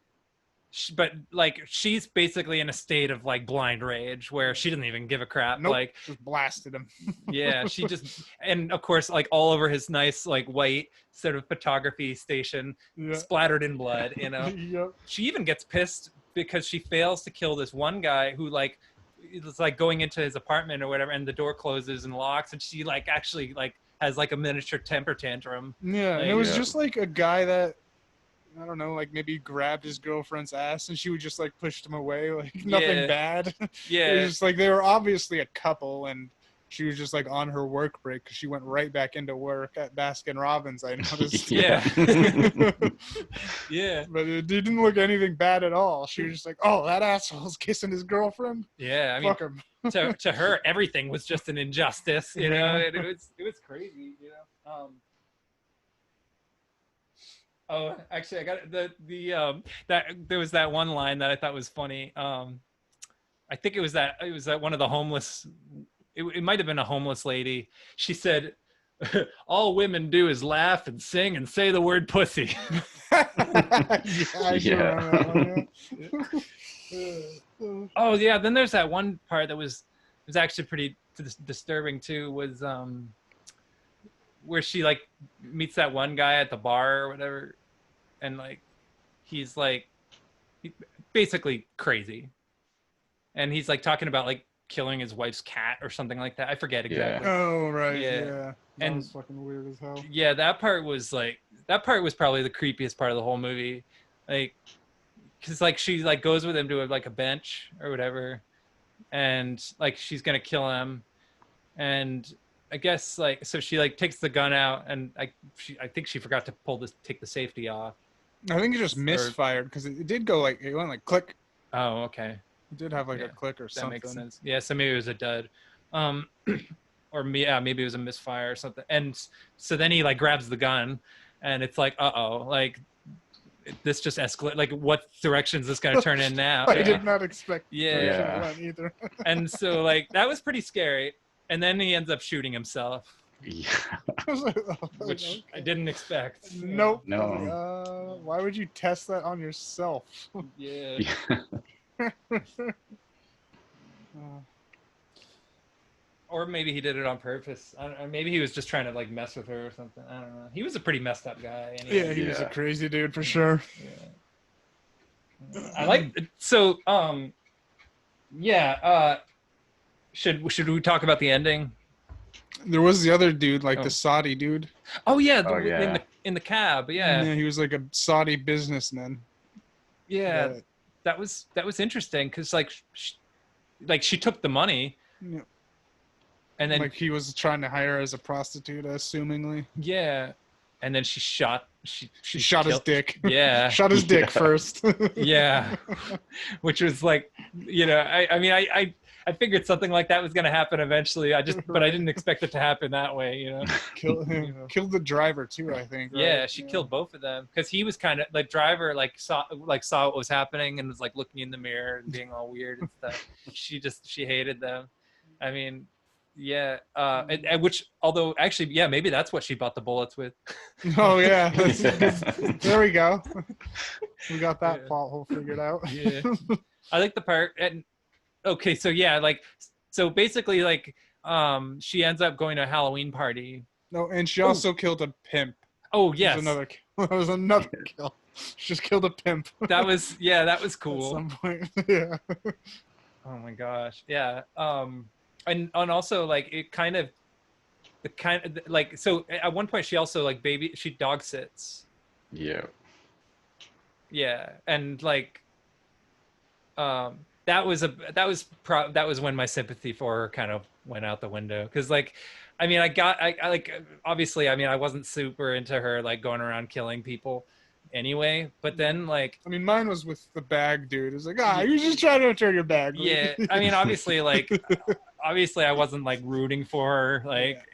but like she's basically in a state of like blind rage where she doesn't even give a crap. Nope, Like, just blasted him. yeah, she just, and of course, like all over his nice like white sort of photography station, Yeah. splattered in blood. You know, Yep. she even gets pissed because she fails to kill this one guy who like it's like going into his apartment or whatever, and the door closes and locks, and she like actually like has like a miniature temper tantrum. Yeah, and Like, it was yeah. just like a guy that, I don't know, like maybe grabbed his girlfriend's ass and she would just like pushed him away, like nothing Yeah. bad. It Yeah, was just like they were obviously a couple, and she was just like on her work break because she went right back into work at Baskin Robbins. I noticed. Yeah. yeah, But it didn't look anything bad at all. She was just like, "Oh, that asshole's kissing his girlfriend. yeah. I mean, Fuck him." to her, everything was just an injustice. You know, Yeah. and it was crazy. You know. Oh, actually, I got the that there was that one line that I thought was funny. I think it was that one of the homeless. It might have been a homeless lady. She said, "All women do is laugh and sing and say the word pussy." Yeah, I do Yeah. remember that one, yeah. Oh yeah, then there's that one part that was actually pretty disturbing too. Was where she like meets that one guy at the bar or whatever, and like he's like basically crazy, and he's like talking about like killing his wife's cat or something like that. I forget exactly. Oh right, Yeah. yeah. That And- was fucking weird as hell. Yeah, that part was probably the creepiest part of the whole movie, like because like she like goes with him to like a bench or whatever, and like she's gonna kill him, and I guess like so she like takes the gun out, and I think she forgot to take the safety off. I think it just misfired because it did go like it went like click. Oh, okay. It did have like Yeah, a click or That something. makes sense. Yeah, so maybe it was a dud. Or maybe it was a misfire or something. And so then he like grabs the gun, and it's like, uh-oh, like this just escalate. Like, what direction is this going to turn in now? I did not expect Yeah. that Yeah. one either. And so like that was pretty scary. And then he ends up shooting himself, Yeah. I was like, oh, which I okay. didn't expect. Nope. No. I was like, why would you test that on yourself? Yeah. Yeah. Or maybe he did it on purpose. I don't know. Maybe he was just trying to like mess with her or something. I don't know. He was a pretty messed up guy. Anyway. Yeah, he was a Yeah. crazy dude for sure. Yeah. I like so yeah, should we talk about the ending? There was the other dude, like Oh. the Saudi dude. Oh yeah, Oh, yeah. in the cab. Yeah. He was like a Saudi businessman. Yeah. That was interesting cuz like she took the money Yeah. and then Like he was trying to hire her as a prostitute, assumingly. yeah, and then she shot She shot his killed- dick. Yeah. Shot his dick Yeah. first. Yeah. Which was like, you know, I mean I figured something like that was going to happen eventually. But I didn't expect it to happen that way, you know. Killed him. You know. Killed the driver too, I think. Right? Yeah, she killed both of them because he was kind of like driver saw what was happening and was like looking in the mirror and being all weird and stuff. She hated them. I mean, yeah, and which although actually yeah, maybe that's what she bought the bullets with. Oh yeah. There we go. We got that Yeah. plot hole figured out. Yeah, I like the part. And okay, so yeah, like so basically like she ends up going to a Halloween party. No, and she also killed a pimp. Oh That yes, was another kill. That was another kill. She just killed a pimp. that was cool. At some point. Yeah. Oh my gosh. Yeah. And also like it kind of like so at one point she also like she dog sits. Yeah. Yeah. And like that was when my sympathy for her kind of went out the window cuz like I mean I like obviously I mean I wasn't super into her like going around killing people anyway, but then like I mean, mine was with the bag dude. It was like, you're just trying to return your bag. yeah, I mean obviously I wasn't like rooting for her like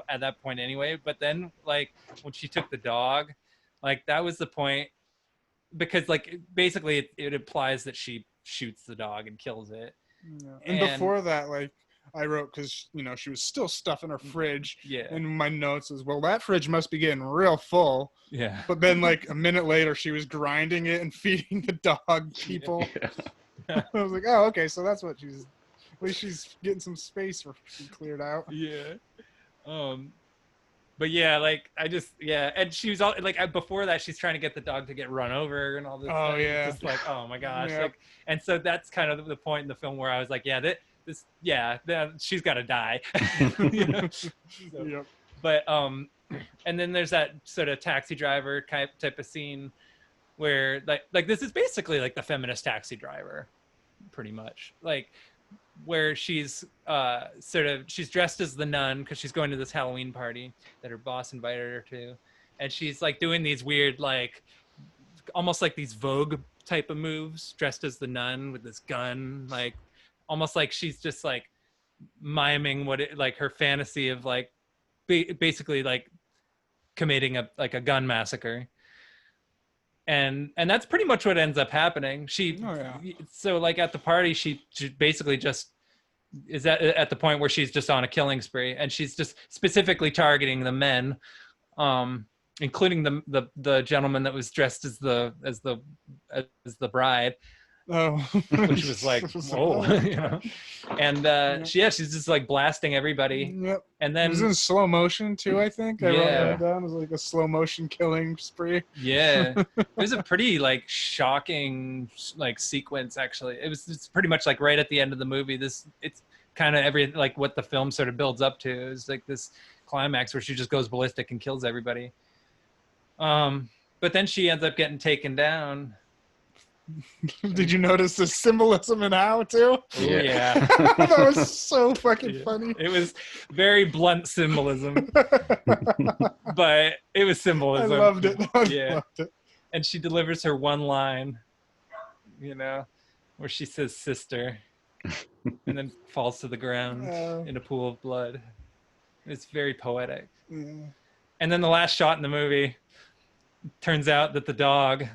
at that point anyway, but then like when she took the dog, like that was the point because like basically it implies that she shoots the dog and kills it. Yeah. And And- before that, like, I wrote, because she was still stuffing her fridge, Yeah. and my notes was, well, that fridge must be getting real full. Yeah. But then like a minute later, she was grinding it and feeding the dog people. Yeah. I was like, oh, okay, so that's what she's. At least she's getting some space cleared out. Yeah. But yeah, like and she was all like before that she's trying to get the dog to get run over and all this Oh, stuff. It's yeah. just like, oh my gosh. Yep. Like, and so that's kind of the point in the film where I was like, yeah, she's got to die. You know? So, Yep. but and then there's that sort of taxi driver type of scene where like this is basically like the feminist Taxi Driver, pretty much, like where she's she's dressed as the nun because she's going to this Halloween party that her boss invited her to, and she's like doing these weird, like almost like these Vogue type of moves, dressed as the nun with this gun, like almost like she's just like miming like her fantasy of like basically like committing a gun massacre. And that's pretty much what ends up happening. So like at the party, she basically just is at the point where she's just on a killing spree, and she's just specifically targeting the men, including the gentleman that was dressed as the bride. Oh, which was like, whoa, you know? And she's just like blasting everybody. Yep. And then it was in slow motion too, I think. I wrote Yeah. that down. It was like a slow motion killing spree. yeah, it was a pretty like shocking like sequence. Actually, it's pretty much like right at the end of the movie. It's kind of like what the film sort of builds up to is like this climax where she just goes ballistic and kills everybody. But then she ends up getting taken down. Did you notice the symbolism in how too? Oh, yeah. That was so fucking Yeah. funny. It was very blunt symbolism, but it was I symbolism. loved it. I Yeah. loved it. And she delivers her one line, where she says sister, and then falls to the ground in a pool of blood. It's very poetic. Yeah. And then the last shot in the movie, turns out that the dog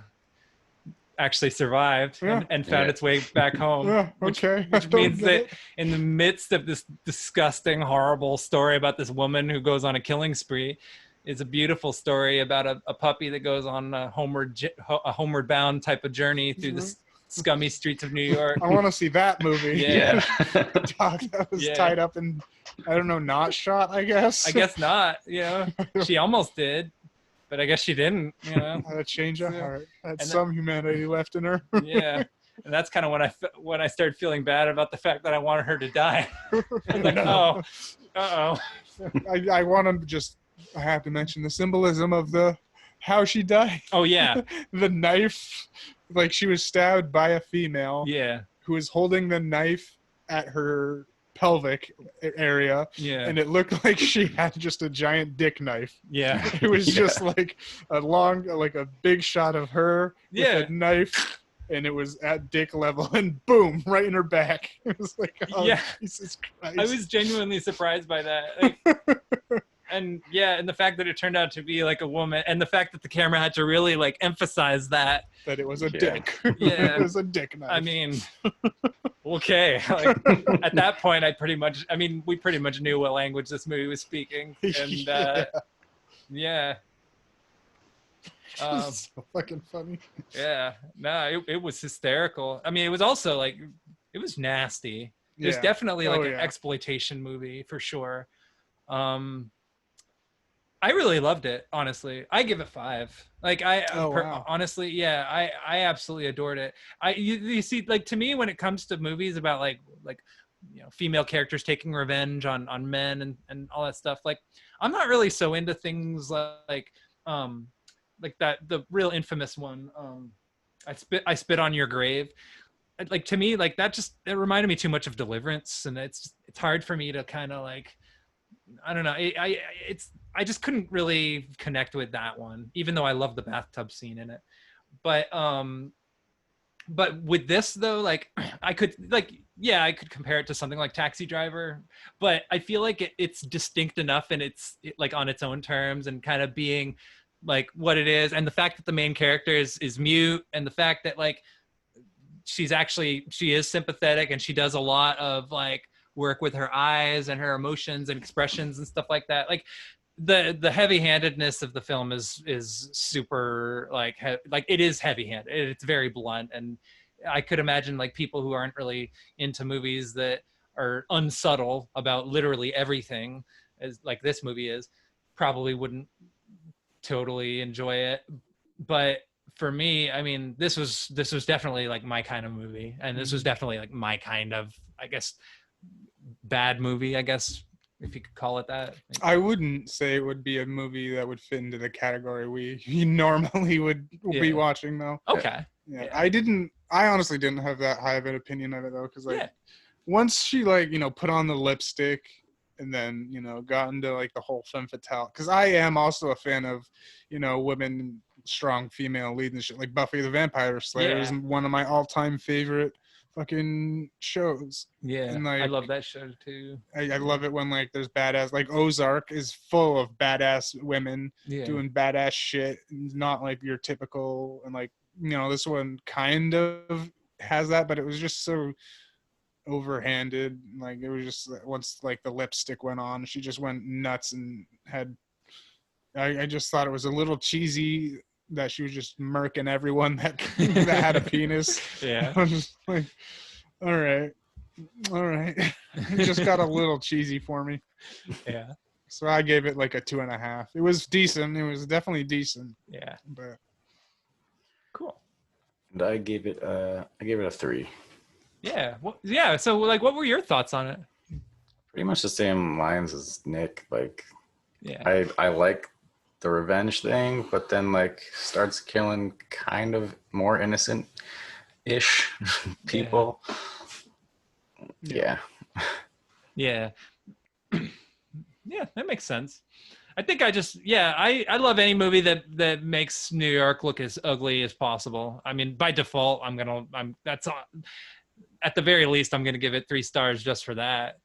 actually survived and found Yeah. its way back home. Yeah, okay. Which I don't means get that it. in the midst of this disgusting, horrible story about this woman who goes on a killing spree, is a beautiful story about a puppy that goes on a homeward bound type of journey through the scummy streets of New York. I want to see that movie. Yeah. The dog that was Yeah. tied up and I don't know, not shot. I guess. I guess not. She almost did, but I guess she didn't. Had a change of Yeah. heart. Had And some humanity left in her. Yeah. And that's kind of when I started feeling bad about the fact that I wanted her to die. I'm like, No. oh. I want to I have to mention the symbolism of how she died. Oh yeah. The knife, like she was stabbed by a female Yeah. who was holding the knife at her pelvic area, Yeah. and it looked like she had just a giant dick knife. Yeah. It was just like a big shot of her with Yeah. a knife, and it was at dick level, and boom, right in her back. It was like, oh, Yeah. Jesus Christ. I was genuinely surprised by that. Like, and the fact that it turned out to be like a woman, and the fact that the camera had to really like emphasize that. that it was a Yeah. dick. Yeah. It was a dick knife. I mean, okay. Like, at that point, we pretty much knew what language this movie was speaking, and yeah. So fucking funny. Yeah, no, it was hysterical. I mean, it was also like, it was nasty. It was Yeah. definitely like Oh, an yeah. exploitation movie for sure. I really loved it, honestly. I give it 5. Like Wow. honestly, yeah, I absolutely adored it. You see, like to me, when it comes to movies about like female characters taking revenge on men and all that stuff, like I'm not really so into things like that, the real infamous one, I spit on your grave. Like to me, like that it reminded me too much of Deliverance, and it's hard for me to kind of like, I don't know. I just couldn't really connect with that one, even though I love the bathtub scene in it. But with this though, like I could compare it to something like Taxi Driver, but I feel like it's distinct enough, and it's like on its own terms and kind of being like what it is, and the fact that the main character is mute, and the fact that like she is sympathetic, and she does a lot of like work with her eyes and her emotions and expressions and stuff like that. Like the heavy-handedness of the film is super like it is heavy-handed. It's very blunt, and I could imagine like people who aren't really into movies that are unsubtle about literally everything, as like this movie is, probably wouldn't totally enjoy it. But for me, I mean, this was definitely like my kind of movie, and this was definitely like my kind of, I guess, bad movie, I guess, if you could call it that. I wouldn't say it would be a movie that would fit into the category we normally would be watching, though. Okay. Yeah. I honestly didn't have that high of an opinion of it, though, because like once she like, you know, put on the lipstick and then, you know, got into like the whole femme fatale, because I am also a fan of, you know, women, strong female leads and shit. Like Buffy the Vampire Slayer is one of my all-time favorite fucking shows. Yeah, and like, I love that show too. I love it when like there's badass, like Ozark is full of badass women doing badass shit, not like your typical, and like, you know, this one kind of has that, but it was just so overhanded. Like it was just once like the lipstick went on, she just went nuts and had. I just thought it was a little cheesy that she was just murking everyone that had a penis. Yeah. I was just like, all right. It just got a little cheesy for me. Yeah. So I gave it like a 2.5. It was decent. It was definitely decent. Yeah. But cool. And I gave it a 3. Yeah. Well, yeah. So like, what were your thoughts on it? Pretty much the same lines as Nick. Like, yeah, I like the revenge thing, but then like starts killing kind of more innocent-ish people. Yeah. Yeah, that makes sense. I think I love any movie that makes New York look as ugly as possible. I mean, by default, that's at the very least, I'm gonna give it 3 stars just for that.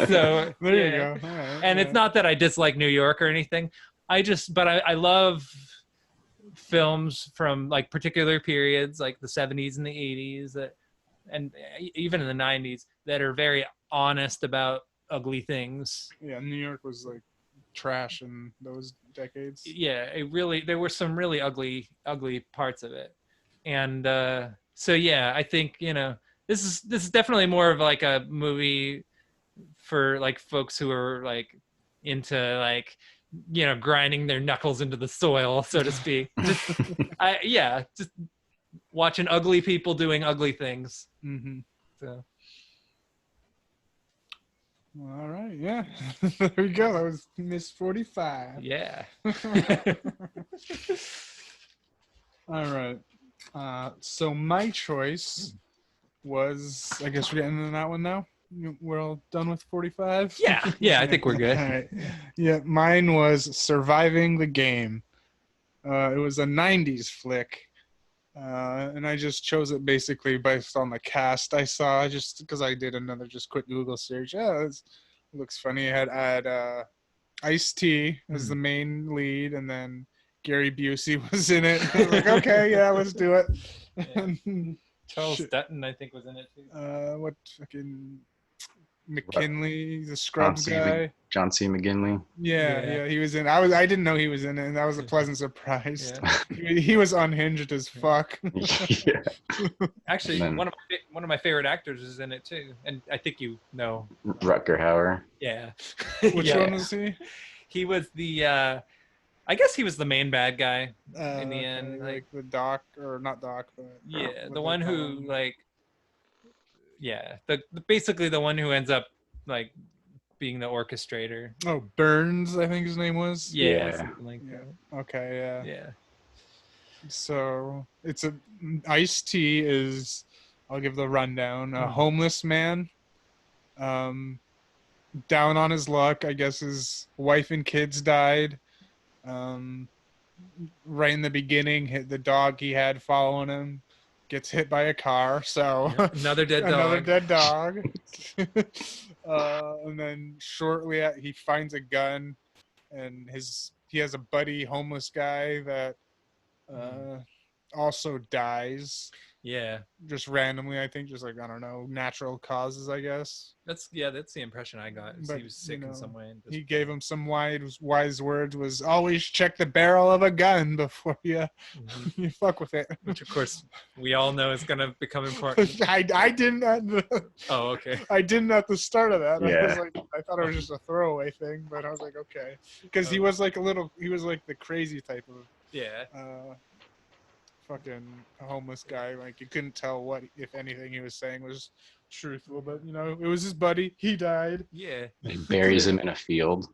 So there you go. Right, and it's not that I dislike New York or anything. But I love films from like particular periods, like the 70s and the 80s, and even in the 90s, that are very honest about ugly things. Yeah, New York was like trash in those decades. Yeah, there were some really ugly parts of it, and so yeah, I think, you know, this is definitely more of like a movie for like folks who are like into like, you know, grinding their knuckles into the soil, so to speak. Just watching ugly people doing ugly things. Mm-hmm. So. All right, yeah. There we go. That was Miss 45. Yeah. All right. So my choice was, I guess we're getting into that one now. We're all done with 45? Yeah, I think we're good. All right. Yeah, mine was Surviving the Game. It was a 90s flick. And I just chose it basically based on the cast I saw, just because I did another just quick Google search. It looks funny. I had Ice-T as the main lead, and then Gary Busey was in it. I was like, okay, yeah, let's do it. Yeah. Charles Dutton, I think, was in it too. What fucking McKinley, the Scrubs guy. John C. McGinley. Yeah, he was in. I didn't know he was in it, and that was a pleasant surprise. Yeah. He was unhinged as fuck. Yeah. Actually, one of my favorite actors is in it too, and I think you know. Rutger Hauer. Yeah. Which one was he? He was the. I guess he was the main bad guy in the end. Like the Doc, or not Doc, but the one who like. Yeah, basically the one who ends up like being the orchestrator. Oh, Burns, I think his name was. Yeah. Something like that. Okay, yeah. Yeah. So it's Ice-T is, I'll give the rundown. A homeless man, down on his luck. I guess his wife and kids died. Right in the beginning, the dog he had following him gets hit by a car. So another dead dog. Another dead dog. And then shortly he finds a gun, and he has a buddy homeless guy that also dies. Yeah, just randomly. I think just like I don't know, natural causes, I guess. that's the impression I got. Is But, he was sick you know, in some way. And He just, gave him some wise words. Was always check the barrel of a gun before you Mhm. you fuck with it. Which of course we all know is gonna become important. I didn't. Oh, okay. I didn't at the start of that. I Yeah. was like, I thought it was just a throwaway thing, but I was like, okay, because he Oh. was like he was like the crazy type of Yeah. fucking homeless guy. Like you couldn't tell what, if anything, he was saying was truthful. But you know, it was his buddy. He died Yeah. He buries him in a field.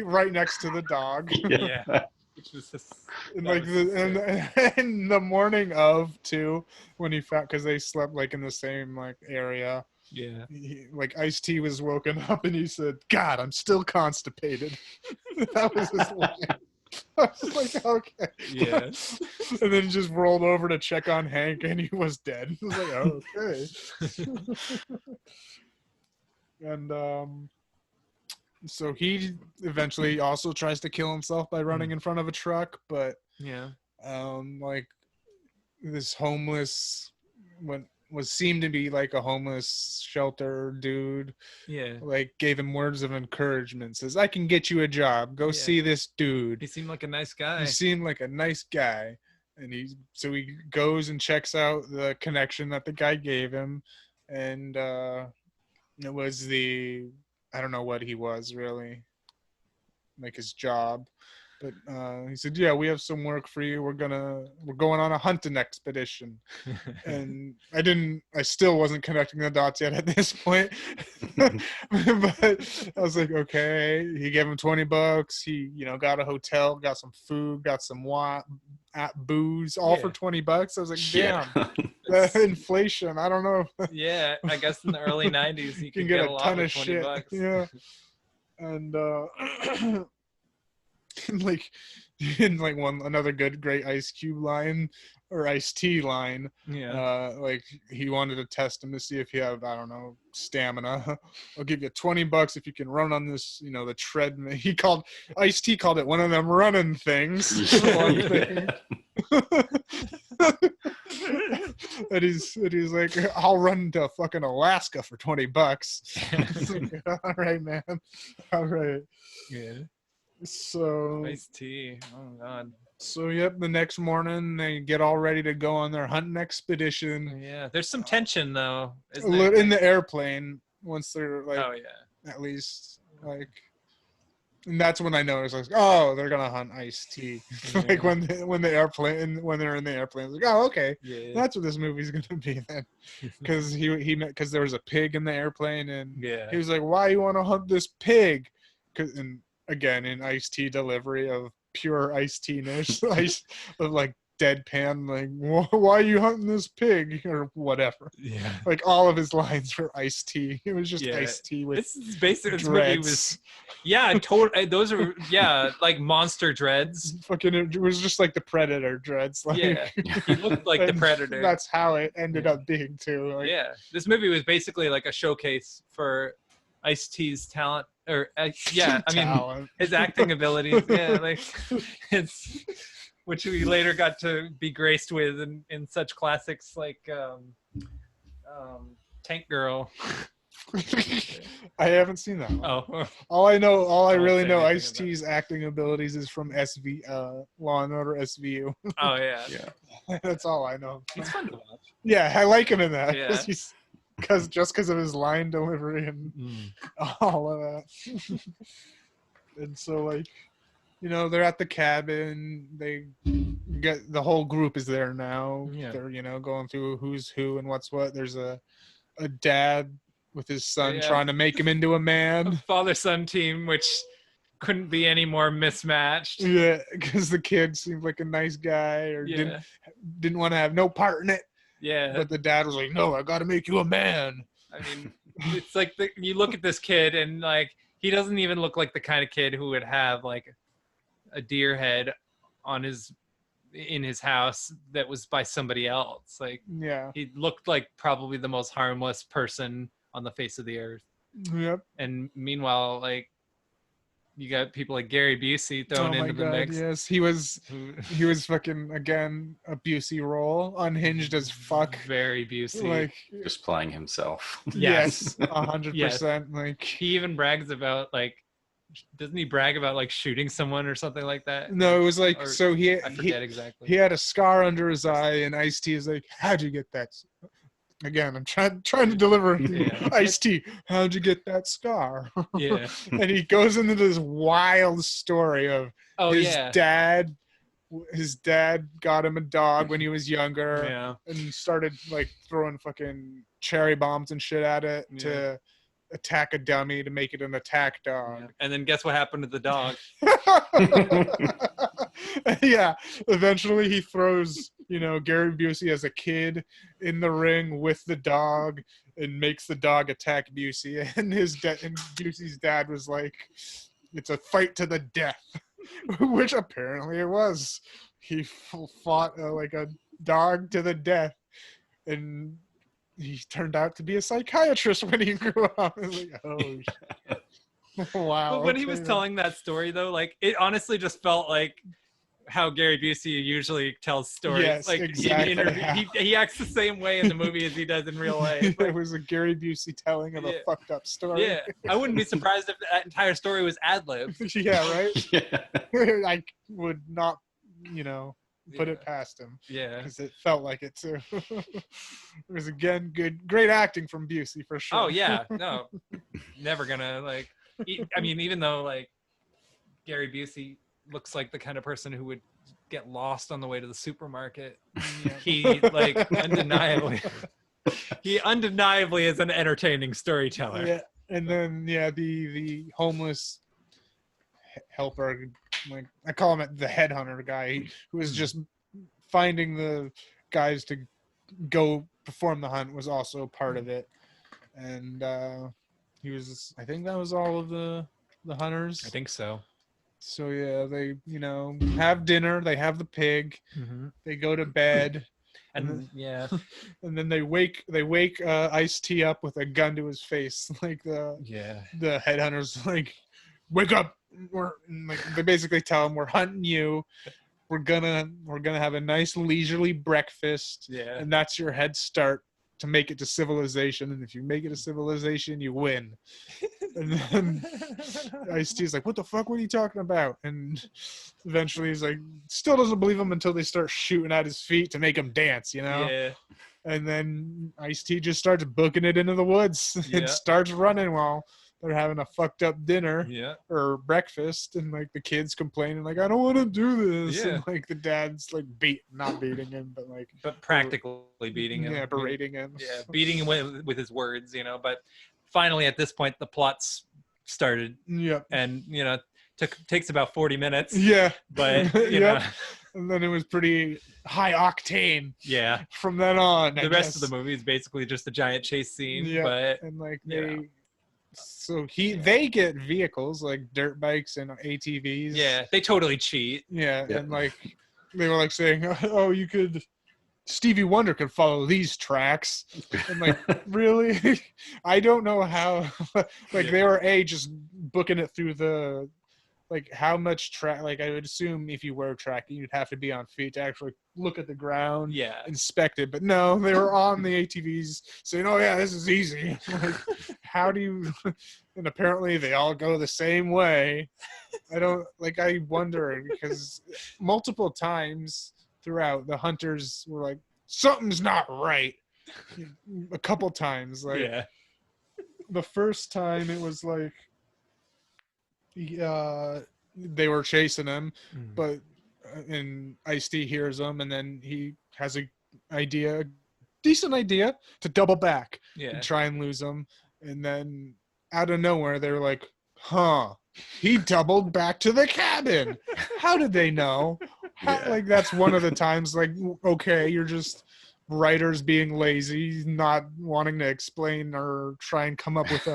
right next to the dog. Yeah. Which was just, And that like was sick. in the morning of too, when he found, because they slept like in the same like area. Yeah. Like Ice-T was woken up and he said, "God, I'm still constipated." That was his line. I was like, okay. Yeah. And then he just rolled over to check on Hank and he was dead. I was like, okay. And so he eventually also tries to kill himself by running in front of a truck, but Yeah. like this homeless seemed to be like a homeless shelter dude, Yeah. like gave him words of encouragement, says, "I can get you a job, go Yeah. see this dude, He seemed like a nice guy. he seemed like a nice guy." And so he goes and checks out the connection that the guy gave him, and it was I don't know what he was really, like his job, but he said, "Yeah, we have some work for you. We're going on a hunting expedition." And I still wasn't connecting the dots yet at this point. But I was like, okay. He gave him $20. He, got a hotel, got some food, got some booze, all for Yeah. $20. I was like, damn, Yeah. inflation. I don't know. Yeah, I guess in the early '90s you You could can get a a lot ton with of 20 shit. bucks. Yeah. And and like in like another great Ice Cube line or Ice-T line, Yeah. like he wanted to test him to see if you have, I don't know, stamina. "I'll give you $20 if you can run on this, the treadmill." Ice-T called it one of them running things. One thing. And he's like, "I'll run to fucking Alaska for $20." It's like, all right, man. All right. Yeah. So Ice-T. Oh god. yep, the next morning they get all ready to go on their hunting expedition. Yeah. There's some tension though, isn't there? In the airplane, once they're like, Oh yeah. at least like, and that's when I noticed, like, oh, they're gonna hunt Ice-T. Like when they're in the airplane, it's like, oh, okay, Yeah. that's what this movie's gonna be then. Because because there was a pig in the airplane, and Yeah. he was like, "Why you want to hunt this pig?" And again, in Ice-T delivery of pure Ice-T-ness, of like deadpan, like, "Why are you hunting this pig?" or whatever. Yeah. Like all of his lines were Ice-T. It was just Yeah. Ice-T with This is basically this movie was dreads. those are like monster dreads. Fucking, it was just like the Predator dreads. Like, Yeah. He looked like the and Predator. That's how it ended Yeah. up being too. Like, Yeah. This movie was basically like a showcase for Ice-T's talent I mean talent. his acting abilities. Yeah, like it's which we later got to be graced with in such classics like Tank Girl. I haven't seen that one. Oh. All I won't really say know anything Ice-T's acting abilities is from Law and Order SVU. Oh yeah. Yeah. That's all I know. He's fun to watch. Yeah, I like him in that. Yeah. Because of his line delivery and all of that. And so like, they're at the cabin. They get the whole group is there now. Yeah. They're going through who's who and what's what. There's a dad with his son Yeah. trying to make him into a man. Father-son team, which couldn't be any more mismatched. Yeah, because the kid seemed like a nice guy or Yeah. didn't want to have no part in it. Yeah. But the dad was like, "No, I got to make you a man." I mean, it's like you look at this kid and like he doesn't even look like the kind of kid who would have like a deer head in his house that was by somebody else. Like Yeah. he looked like probably the most harmless person on the face of the earth. Yep. And meanwhile, like you got people like Gary Busey thrown into the mix. Yes, he was who- fucking again a Busey role, unhinged as fuck. Very Busey. Like Just playing himself. yes, Yes. 100%. Like He even brags about like, doesn't he brag about like shooting someone or something like that? no, it was like Or- so he I forget exactly. he had a scar under his eye, and Ice-T is like, "How'd you get that?" Again, I'm trying to deliver Yeah. Ice-T. How'd you get that scar? Yeah. And he goes into this wild story of Oh his yeah. dad. His dad got him a dog when he was younger, Yeah. and started like throwing fucking cherry bombs and shit at it Yeah. to attack a dummy to make it an attack dog. And then guess what happened to the dog? Yeah, eventually he throws, Gary Busey as a kid in the ring with the dog and makes the dog attack Busey. And and Busey's dad was like, "It's a fight to the death," which apparently it was. He fought like a dog to the death, and he turned out to be a psychiatrist when he grew up. I was like, oh, shit. Wow. But when he was okay. telling that story though, like it honestly just felt like how Gary Busey usually tells stories. Yes, like exactly, he acts the same way in the movie as he does in real life. It was a Gary Busey telling of a Yeah. fucked up story. Yeah, I wouldn't be surprised if that entire story was ad lib. Yeah, right? Yeah. I would not, put it past him Yeah. because it felt like it too. It was, again, great acting from Busey for sure. Oh yeah, no, never gonna like. I mean, even though like Gary Busey looks like the kind of person who would get lost on the way to the supermarket, he like undeniably is an entertaining storyteller. Yeah, and then the homeless helper, like I call him the headhunter guy, who was just finding the guys to go perform the hunt, was also part of it, and he was. I think that was all of the hunters. I think so. So yeah, they have dinner. They have the pig. They go to bed. And yeah, And then they wake Ice-T up with a gun to his face. Like the headhunters like, "Wake up!" They basically tell him, "We're hunting you. We're gonna have a nice leisurely breakfast, yeah. and that's your head start to make it to civilization. And if you make it to civilization, you win." And then Ice-T's like, "What the fuck? What are you talking about?" And eventually he's like, still doesn't believe him until they start shooting at his feet to make him dance, Yeah. And then Ice-T just starts booking it into the woods Yeah. and starts running while they're having a fucked up dinner Yeah. or breakfast, and like the kids complaining like, "I don't want to do this," Yeah. and like the dad's like not beating him, but like But practically beating him. berating him. Yeah, beating him with his words, But finally, at this point, the plots started, Yep. and takes about 40 minutes. Yeah. But Yep. And then it was pretty high octane yeah. from then on. The rest of the movie is basically just a giant chase scene. Yeah. But And like Yeah. they get vehicles like dirt bikes and ATVs. yeah, they totally cheat. Yeah. Yeah. And like they were like saying, "Oh, Stevie Wonder could follow these tracks." I'm like, really? I don't know how. Yeah. They were just booking it through the, how much track. Like I would assume if you were tracking, you'd have to be on feet to actually look at the ground, Yeah. inspect it. But no, they were on the ATVs saying, "Oh yeah, this is easy." Like, how do you? And apparently they all go the same way. I wonder because multiple times throughout, the hunters were like, "Something's not right." A couple times, Yeah. the first time it was like, they were chasing him, but and Ice-T hears them, and then he has a decent idea to double back Yeah. and try and lose them, and then out of nowhere they were like, "Huh, he doubled back to the cabin. How did they know?" Yeah. That's one of the times, okay, you're just writers being lazy, not wanting to explain or try and come up with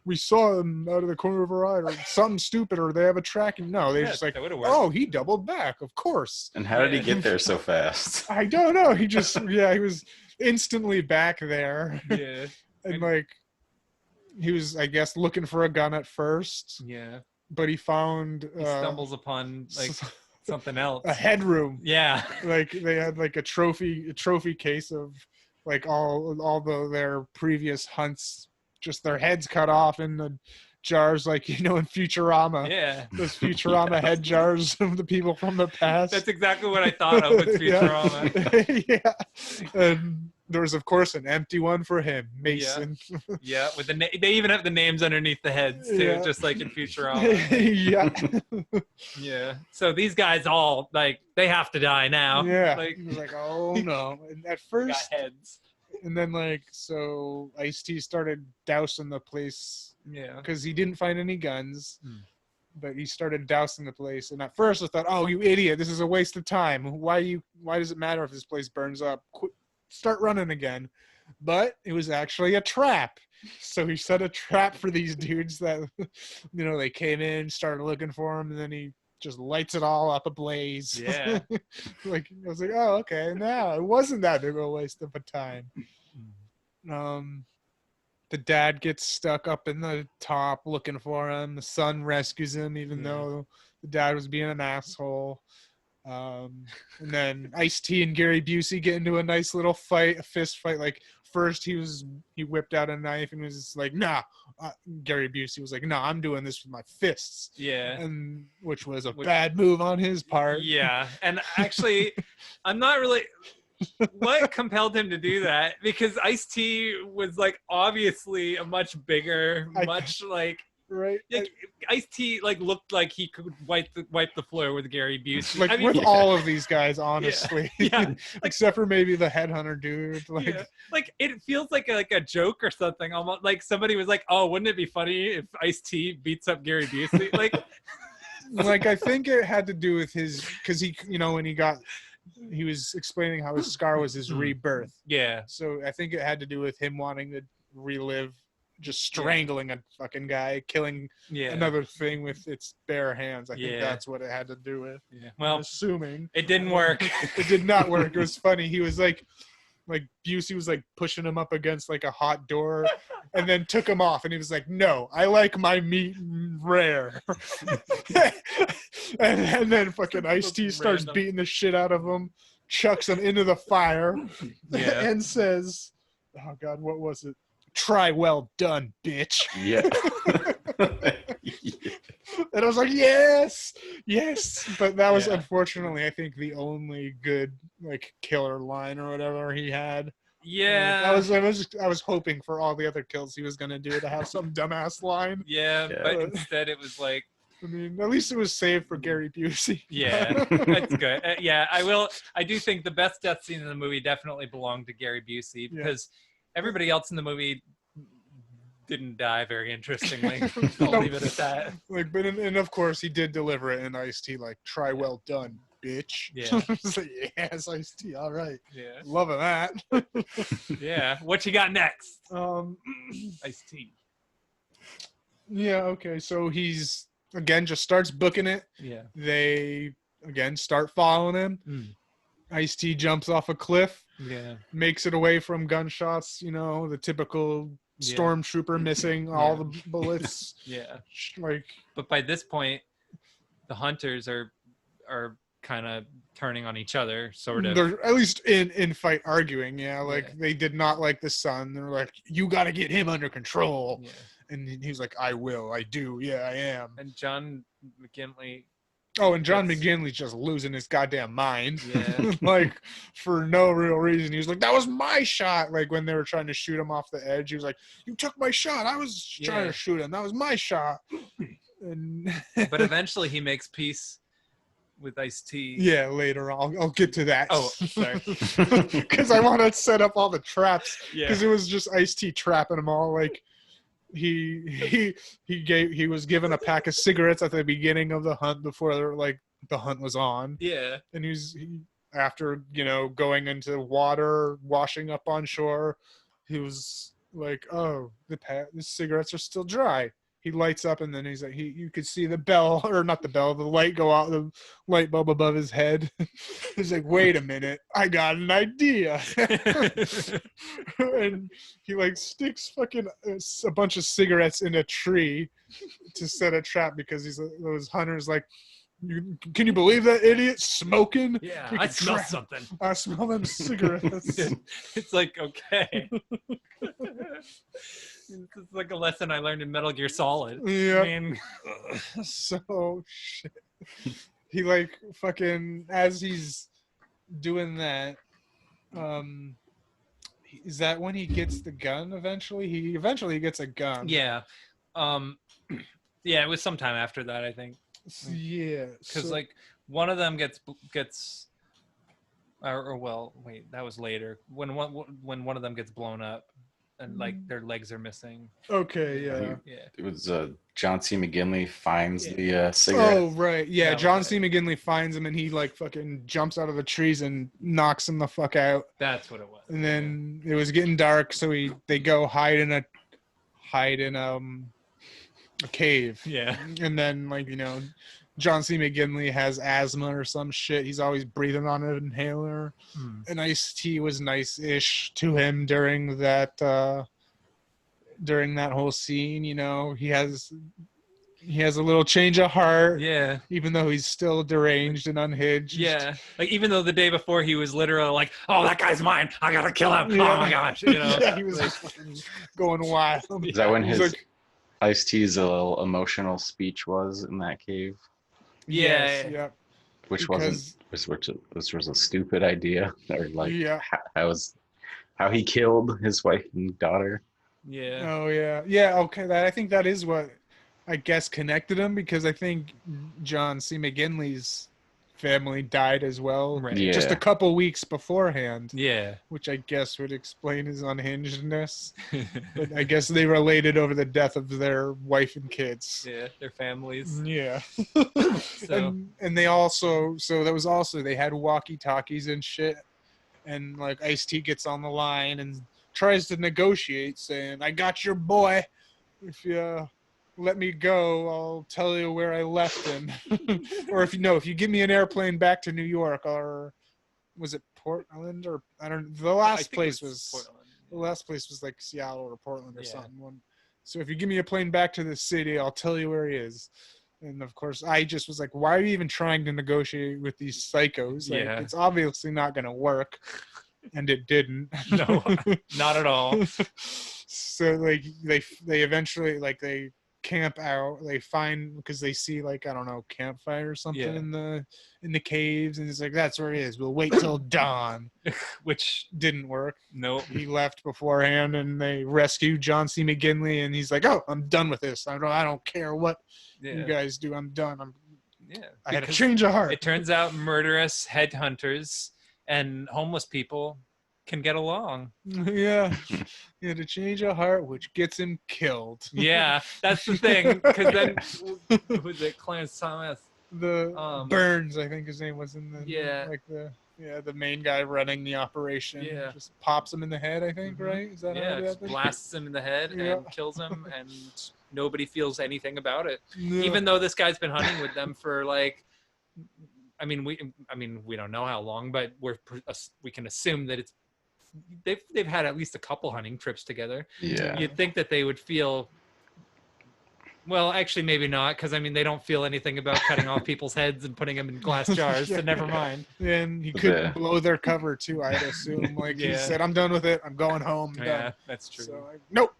we saw him out of the corner of our eye, or something stupid, or they have a tracking. No, they're Yeah, just like, that would've worked. "Oh, he doubled back, of course." And how did he Yeah. get there so fast? I don't know. He just, he was instantly back there. Yeah. And he was, I guess, looking for a gun at first. Yeah. but he found He stumbles upon like something else. a headroom. Yeah. Like they had like a trophy case of like all their previous hunts, just their heads cut off in the jars, like in Futurama. Yeah. Those Futurama head jars of the people from the past. That's exactly what I thought of with Futurama. Yeah. And there was, of course, an empty one for him, Mason. Yeah, with they even have the names underneath the heads too, Yeah. just like in Futurama. Yeah. Yeah. So these guys all like they have to die now. Yeah. Like He was like, oh no. And at got first, heads. and then like, so Ice-T started dousing the place Yeah. because he didn't find any guns. Hmm. But he started dousing the place, and at first I thought, "Oh, you idiot! This is a waste of time. Why does it matter if this place burns up? Start running again." But it was actually a trap. So he set a trap for these dudes that, they came in, started looking for him, and then he just lights it all up ablaze. Yeah. Like I was like, "Oh, okay." Now it wasn't that big of a waste of a time. The dad gets stuck up in the top looking for him. The son rescues him, even though the dad was being an asshole. And then Ice-T and Gary Busey get into a nice little fight, a fist fight. Like first he whipped out a knife and was just like, "Nah." Gary Busey was like, "No, I'm doing this with my fists." Yeah. And which was a bad move on his part. Yeah. And actually, I'm not really. What compelled him to do that? Because Ice-T was like obviously a much bigger, Right. Ice-T like looked like he could wipe the floor with Gary Busey. Like with all of these guys, honestly. Yeah. Except for maybe the headhunter dude. Like it feels like a joke or something. Almost like somebody was like, "Oh, wouldn't it be funny if Ice-T beats up Gary Busey?" Like, I think it had to do with his, because he, when he was explaining how his scar was his rebirth. yeah, So I think it had to do with him wanting to relive just strangling a fucking guy, killing another thing with its bare hands. I think that's what it had to do with. Yeah. Well, I'm assuming it didn't work. It did not work. It was funny. He was like Busey was like pushing him up against like a hot door, and then took him off, and he was like, "No, I like my meat rare." and then fucking Ice-T starts beating the shit out of him, chucks him into the fire, and says, "Oh God, what was it? Try well done, bitch." Yeah. And I was like, yes. But that was unfortunately, I think, the only good like killer line or whatever he had. Yeah. I was hoping for all the other kills he was gonna do to have some dumbass line. Yeah, but instead it was like. I mean, at least it was saved for Gary Busey. Yeah, that's good. I do think the best death scene in the movie definitely belonged to Gary Busey because everybody else in the movie didn't die very interestingly. I'll leave it at that. Like, but and of course he did deliver it in Ice-T, like, "Try well done, bitch." Yeah. It's like, yes, Ice-T, all right. Yeah. Loving that. Yeah. What you got next? Ice-T. Yeah, okay. So he's again just starts booking it. Yeah. They again start following him. Ice-T jumps off a cliff. Yeah. Makes it away from gunshots, the typical stormtrooper missing all the bullets. Yeah. Like, but by this point, the hunters are kind of turning on each other, sort of. They're at least in fight arguing. They did not like the son. They're like, "You got to get him under control." Yeah. And he's like, "I will. I do. Yeah, I am." And John McGinley. Oh, and John McGinley's just losing his goddamn mind. Yeah. Like, for no real reason. He was like, "That was my shot." Like, when they were trying to shoot him off the edge, he was like, "You took my shot. I was trying to shoot him. That was my shot." And but eventually he makes peace with Ice-T. Yeah, later I'll get to that. Oh, sorry. Because I want to set up all the traps. Yeah. Because it was just Ice-T trapping them all. Like, he was given a pack of cigarettes at the beginning of the hunt before the hunt was on. Yeah. And after going into water, washing up on shore, he was like, "Oh, the cigarettes are still dry. he lights up, and then he's like, you could see the bell, or not the bell, the light go out, the light bulb above his head. He's like, wait a minute, I got an idea. And he like sticks fucking a bunch of cigarettes in a tree to set a trap, because those hunters like, can you believe that idiot smoking? Yeah, We I can smell trap- something. I smell them cigarettes. It's like, okay. It's like a lesson I learned in Metal Gear Solid. Yeah. I mean, So shit. He like fucking, as he's doing that, is that when he gets the gun eventually? He eventually gets a gun. yeah. Yeah, it was sometime after that, I think. Yeah. Because so- like one of them gets or well, wait, that was later. When one of them gets blown up and like their legs are missing. Okay, yeah. Yeah. It was John C. McGinley finds Yeah. the cigarette. Oh right, yeah. That was John it. C. McGinley finds him, and he like fucking jumps out of the trees and knocks him the fuck out. That's what it was. And then it was getting dark, so they go hide in a cave. Yeah. And then like, John C. McGinley has asthma or some shit. He's always breathing on an inhaler. And Ice-T was nice-ish to him during that whole scene. He has a little change of heart, Yeah. even though he's still deranged and unhinged. Yeah. Like even though the day before he was literally like, "Oh, that guy's mine. I gotta kill him. Yeah. Oh my gosh." Yeah, he was like fucking going wild. Is that when He's his like, Ice-T's little emotional speech was in that cave? Yeah. yeah, Which Because- which was a stupid idea, or like yeah. how he killed his wife and daughter. Yeah. Oh yeah, yeah. Okay, I think that is what I guess connected him, because I think John C. McGinley's family died as well, Right. Yeah. just a couple weeks beforehand, Yeah. which I guess would explain his unhingedness. But I guess they related over the death of their wife and kids. Yeah. Their families. Yeah. So and they also, so that was also, they had walkie-talkies and shit, and like Ice-T gets on the line and tries to negotiate, saying, "I got your boy. If you let me go, I'll tell you where I left him." Or if you give me an airplane back to New York, or was it Portland, or I don't. The I last think place it was Portland. the last place was like Seattle or Portland or Yeah. something. So if you give me a plane back to the city, I'll tell you where he is. And of course, I just was like, why are you even trying to negotiate with these psychos? Like, Yeah. it's obviously not going to work. And it didn't. No, not at all. So like they eventually like they camp out. They find, because they see like, I don't know, campfire or something Yeah. in the caves, and it's like, that's where he is. We'll wait till dawn. Which Didn't work. no. He left beforehand, and they rescue John C. McGinley, and he's like, "Oh, I'm done with this. I don't care what you Yeah. guys do. I'm done. Yeah. I had a Because change of heart." It turns out murderous headhunters and homeless people can get along. Yeah, he had a change of heart, which gets him killed. Yeah, that's the thing. Because then, who was it? Clarence Thomas. The Burns, I think his name was in the Yeah. like the main guy running the operation. Yeah. Just pops him in the head. I think, Mhm. right? Is that how Yeah, it just happened? blasts him in the head Yeah. and kills him, and nobody feels anything about it. Yeah. Even though this guy's been hunting with them for like, I mean, we don't know how long, but we can assume that they've had at least a couple hunting trips together. Yeah. You'd think that they would feel. Well, actually, maybe not, because I mean, they don't feel anything about cutting off people's heads and putting them in glass jars. So never mind. And he couldn't Yeah. blow their cover too, I'd assume. Like he Yeah. said, "I'm done with it. I'm going home. I'm Yeah, done." that's true. So like, nope,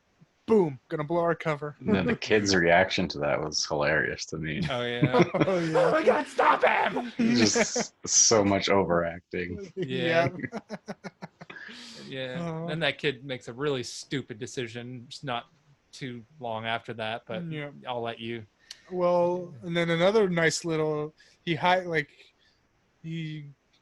boom, gonna blow our cover. And then the kid's reaction to that was hilarious to me. Oh yeah. Oh yeah. my God! Stop him! Just so much overacting. Yeah. Yeah. Oh. And that kid makes a really stupid decision. Just not too long after that, but Yeah. I'll let you. Well, and then another nice little he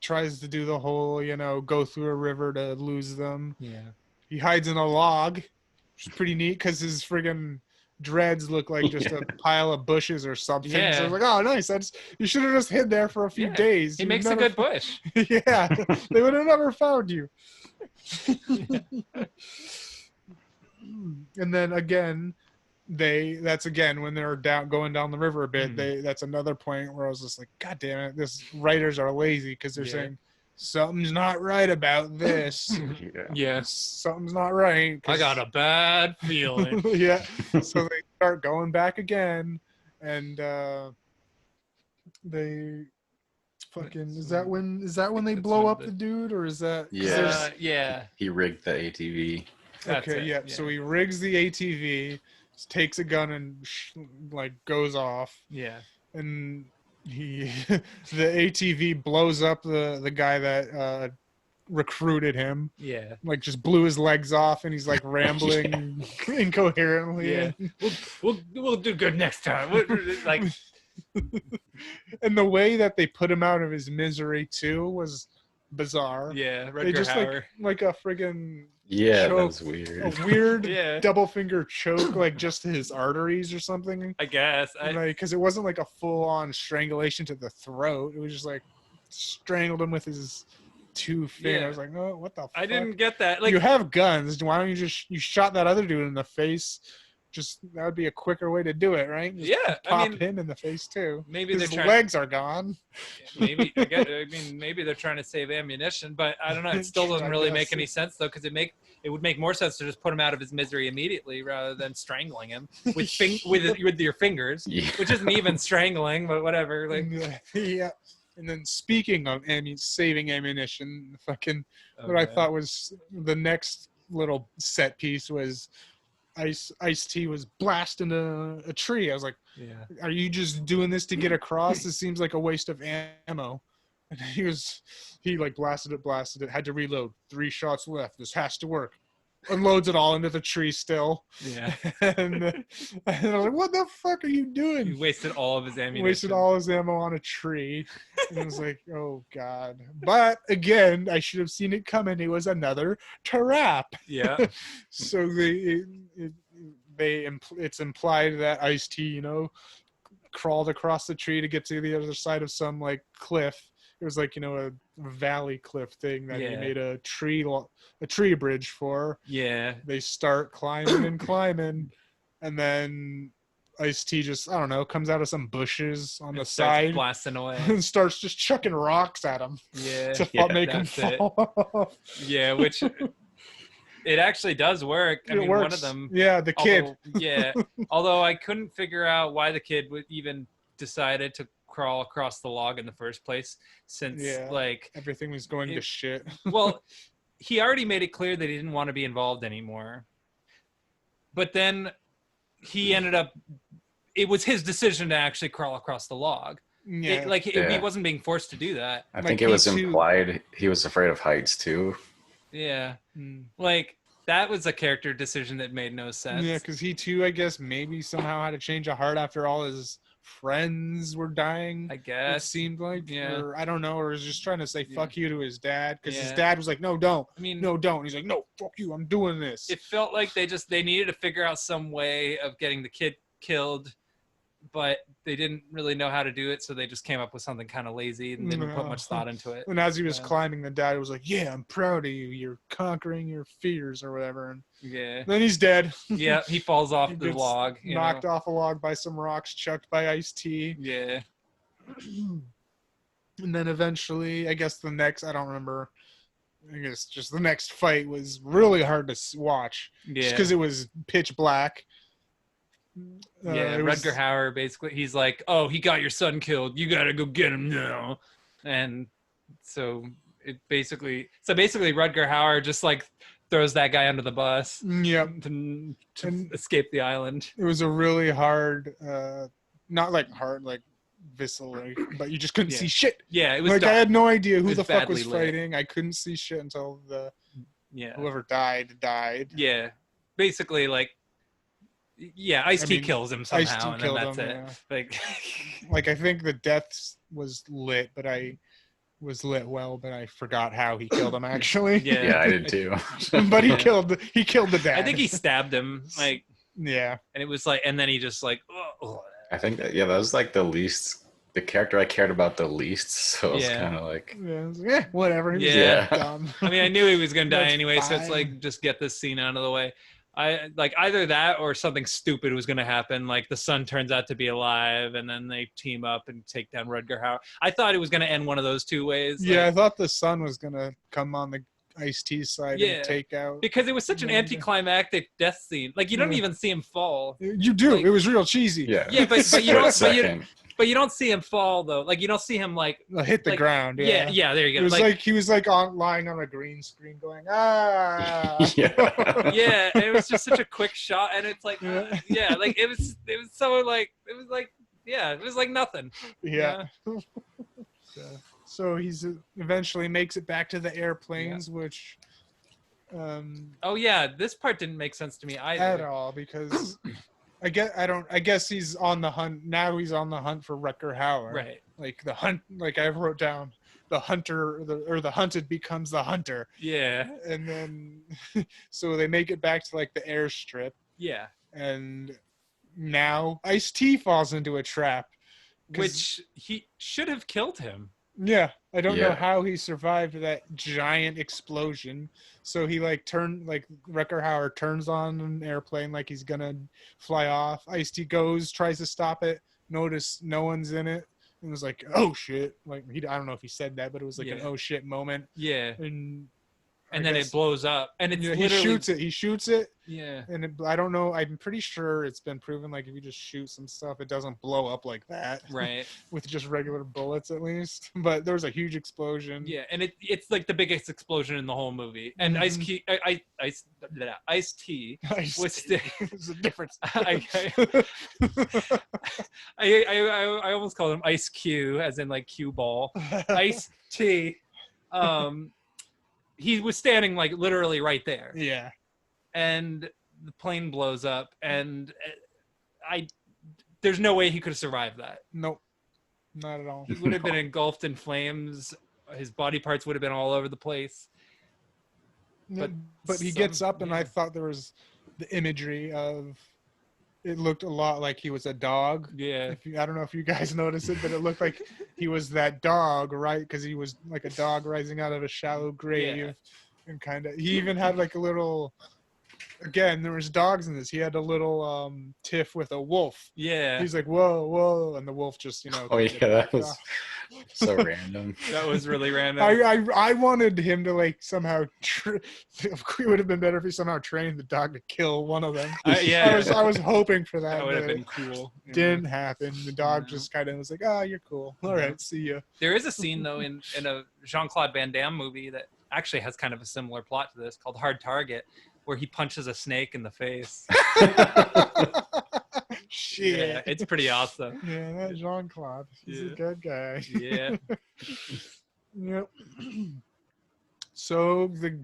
tries to do the whole, go through a river to lose them. Yeah. He hides in a log, which is pretty neat because his friggin' dreads look like just a pile of bushes or something. So I Yeah. was like, oh, nice. You should have just hid there for a few Yeah. days. He You makes a never- good bush. Yeah, they would have never found you. And then again, that's again when they're going down the river a bit. Mhm. That's another point where I was just like, God damn it, this writers are lazy because they're Yeah. saying something's not right about this. Yeah. Yeah. Something's not right. I 'cause- got a bad feeling. yeah. So they start going back again, and they fucking is that when they That's blow when up the dude, or is that 'cause Yeah. there's- Yeah. He rigged the ATV. That's okay, it, yeah. So he rigs the ATV, takes a gun, and like goes off, Yeah. and he the ATV blows up the guy that recruited him. Yeah. Like just blew his legs off, and he's like rambling incoherently. Yeah. We'll do good next time. Like, And the way that they put him out of his misery too was bizarre. yeah, They Rutger just Hauer. like a friggin' Yeah, choke, that's a weird. weird Yeah. double finger choke, like just to his arteries or something. I guess. Like, because it wasn't like a full on strangulation to the throat. It was just like strangled him with his two fingers. Yeah. I was like, oh, what the fuck? I didn't get that. Like, you have guns. Why don't you shot that other dude in the face? Just that would be a quicker way to do it, right? Just yeah. pop I mean, him in the face too. maybe they're His trying. legs are gone. Maybe maybe they're trying to save ammunition, but I don't know. It still doesn't I really guess. make any sense though, because it would make more sense to just put him out of his misery immediately rather than strangling him with with your fingers, Yeah. which isn't even strangling, but whatever. Like, Yeah. And then speaking of saving ammunition, fucking what oh, I yeah. thought was the next little set piece was Ice-T was blasting a tree. I was like, Yeah. are you just doing this to get across? This seems like a waste of ammo. And he like blasted it, had to reload. 3 shots left. This has to work. Unloads it all into the tree still. Yeah. and I was like, what the fuck are you He doing? wasted all of his ammunition. Wasted all his ammo on a tree. And I was like, oh God. But again, I should have seen it coming. It was another trap. Yeah. So it's implied that Ice-T, crawled across the tree to get to the other side of some like cliff. It was like, a valley cliff thing that he Yeah. made a tree bridge for. Yeah. They start climbing and climbing, and then Ice-T just, I don't know, comes out of some bushes on the It starts side blasting away. and starts just chucking rocks at him Yeah. to Yeah, make him that's it. fall off. Yeah, which it actually does work. I It mean, works. one of them. Yeah, the kid. Although I couldn't figure out why the kid would even decided to crawl across the log in the first place, since Yeah. like, Everything was going to It- shit. well, he already made it clear that he didn't want to be involved anymore. But then he ended up. It was his decision to actually crawl across the log. Yeah. He Yeah. wasn't being forced to do that. I Like, think it he was too- implied he was afraid of heights too. Yeah, Mm. like that was a character decision that made no sense. Yeah, because he too, I guess, maybe somehow had to change a heart after all his friends were dying. I It guess. seemed like, Yeah. or I don't know, or was just trying to say "fuck you" to his dad, because his Yeah. dad was like, "No, don't, I mean, no, don't." He's like, "No, fuck you, I'm doing this." it felt like they needed to figure out some way of getting the kid killed, but they didn't really know how to do it, so they just came up with something kind of lazy and didn't put much thought into it. And as he was Yeah. climbing, the dad was like, "Yeah, I'm proud of you. You're conquering your fears or whatever." And Yeah. then he's dead. Yeah, he falls off He the gets log. knocked off a log by some rocks chucked by Ice-T. Yeah. And then eventually, I guess I don't remember. I guess just the next fight was really hard to watch, just Yeah. because it was pitch black. Yeah, it was- Rutger Hauer basically, he's like, "Oh, he got your son killed. You gotta go get him now." And so basically Rutger Hauer just like throws that guy under the bus Yep, to And- escape the island. it was a really hard, not like hard, like visceral, but you just couldn't Yeah. see shit. Yeah, it was Like I dark. had no idea who was the fuck was badly lit. fighting. I couldn't see shit until Yeah. whoever died. Yeah. Basically, like, yeah, Ice-T mean, kills him Ice-T somehow, and then killed that's him, it. yeah. Like, Like I think the death was lit, but I was lit well, but I forgot how he killed him actually. yeah. Yeah, I did too. But he Yeah. killed the dad. I think he stabbed him, like, yeah. and it was like, and then he just like, oh. I think that was like the character I cared about the least. So it's Yeah. kind of like, Yeah, I was like, whatever. He was Yeah. dumb. I mean, I knew he was gonna die That's anyway, so it's fine. like, just get this scene out of the way. I like either that or something stupid was going to happen. Like the son turns out to be alive, and then they team up and take down Rutger Hauer. I thought it was going to end one of those two ways. Yeah, I like, thought the son was gonna come on the Ice-T side Yeah. and take out. because it was such an Yeah. anticlimactic death scene. Like you don't Yeah. even see him fall. You do. Like- it was real cheesy. Yeah. Yeah, but For you a don't. second. But you don't see him fall though. Like you don't see him like. Hit the Like, ground. Yeah, Yeah. there you It go. was Like, like he was like lying on a green screen going ah. Yeah. yeah, and it was just such a quick shot, and it's like, Yeah. yeah, like it was so like it was like yeah, it was like nothing. Yeah. So he's eventually makes it back to the airplanes, which Oh yeah, this part didn't make sense to me either. at all because I guess he's on the hunt now. He's on the hunt for Rutger Hauer. Right. Like the hunt. Like I wrote down, the hunter or the hunted becomes the hunter, Yeah. and then so they make it back to like the airstrip, Yeah. and now Ice-T falls into a trap. 'Cause- Which he should have killed him. Yeah, I don't know Yeah. how he survived that giant explosion. So he like Rutger Hauer turns on an airplane like he's gonna fly off. Ice-T goes, tries to stop it. Notice no one's in it. And was like, oh shit! Like I don't know if he said that, but it was like an Yeah. oh shit moment. Yeah. And And I then guess- it blows up, and it's yeah, literally he shoots it, Yeah. and I don't know. I'm pretty sure it's been proven like if you just shoot some stuff, it doesn't blow up like that. Right. With just regular bullets, at least. But there was a huge explosion. Yeah, and it's like the biggest explosion in the whole movie. And Mhm. Ice-T was There's a difference. I almost called him Ice Q, as in like cue ball. Ice-T. He was standing like literally right there, Yeah. and the plane blows up, and there's no way he could have survived that. Nope. Not at all. He would have been engulfed in flames. His body parts would have been all over the place. But he gets up, and I thought there was the imagery of. It looked a lot like he was a dog. Yeah. I don't know if you guys noticed it, but it looked like he was that dog, right? Because he was like a dog rising out of a shallow grave, Yeah. and kind of. He even had like a little. Again, there was dogs in this. He had a little tiff with a wolf. Yeah. He's like, whoa, whoa, and the wolf just, Oh yeah, kicked it that back was off. so random. That was really random. I wanted him to like somehow. It would have been better if he somehow trained the dog to kill one of them. Yeah. I was hoping for that. That would have but been cool. it didn't happen. The dog No. just kind of was like, "Oh, you're cool. All right, see ya." There is a scene though in a Jean-Claude Van Damme movie that actually has kind of a similar plot to this, called Hard Target, where he punches a snake in the face. Shit. Yeah, it's pretty awesome. Yeah, that Jean-Claude. He's a Yeah. good guy. Yeah. Yep. So the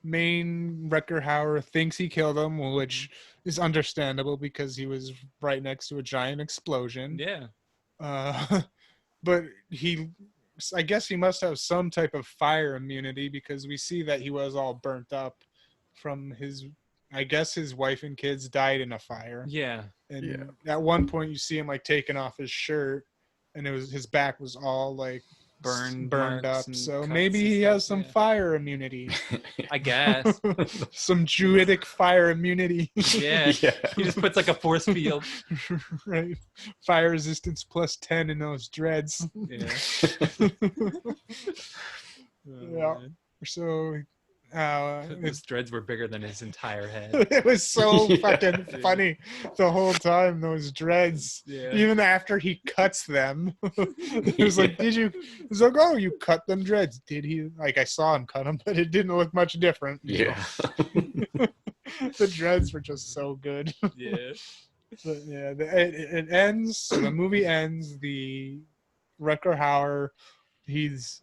main Rutger Hauer thinks he killed him, which is understandable because he was right next to a giant explosion. Yeah. But I guess he must have some type of fire immunity because we see that he was all burnt up from I guess his wife and kids died in a fire. Yeah. And at one point you see him like taking off his shirt, and his back was all like Burned up. marks and So cuts maybe and he stuff, has some yeah. fire immunity. I guess. Some druidic fire immunity. Yeah. He just puts like a force field. Right. Fire resistance plus 10 in those dreads. Yeah. Yeah. So His dreads were bigger than his entire head. it was so fucking Yeah. funny the whole time, those dreads. Yeah. Even after he cuts them. It was like, he's like, oh, you cut them dreads. Did he? Like, I saw him cut them, but it didn't look much different. Yeah. The dreads were just so good. Yeah. But yeah, it ends. So the movie ends. The Rutger Hauer, he's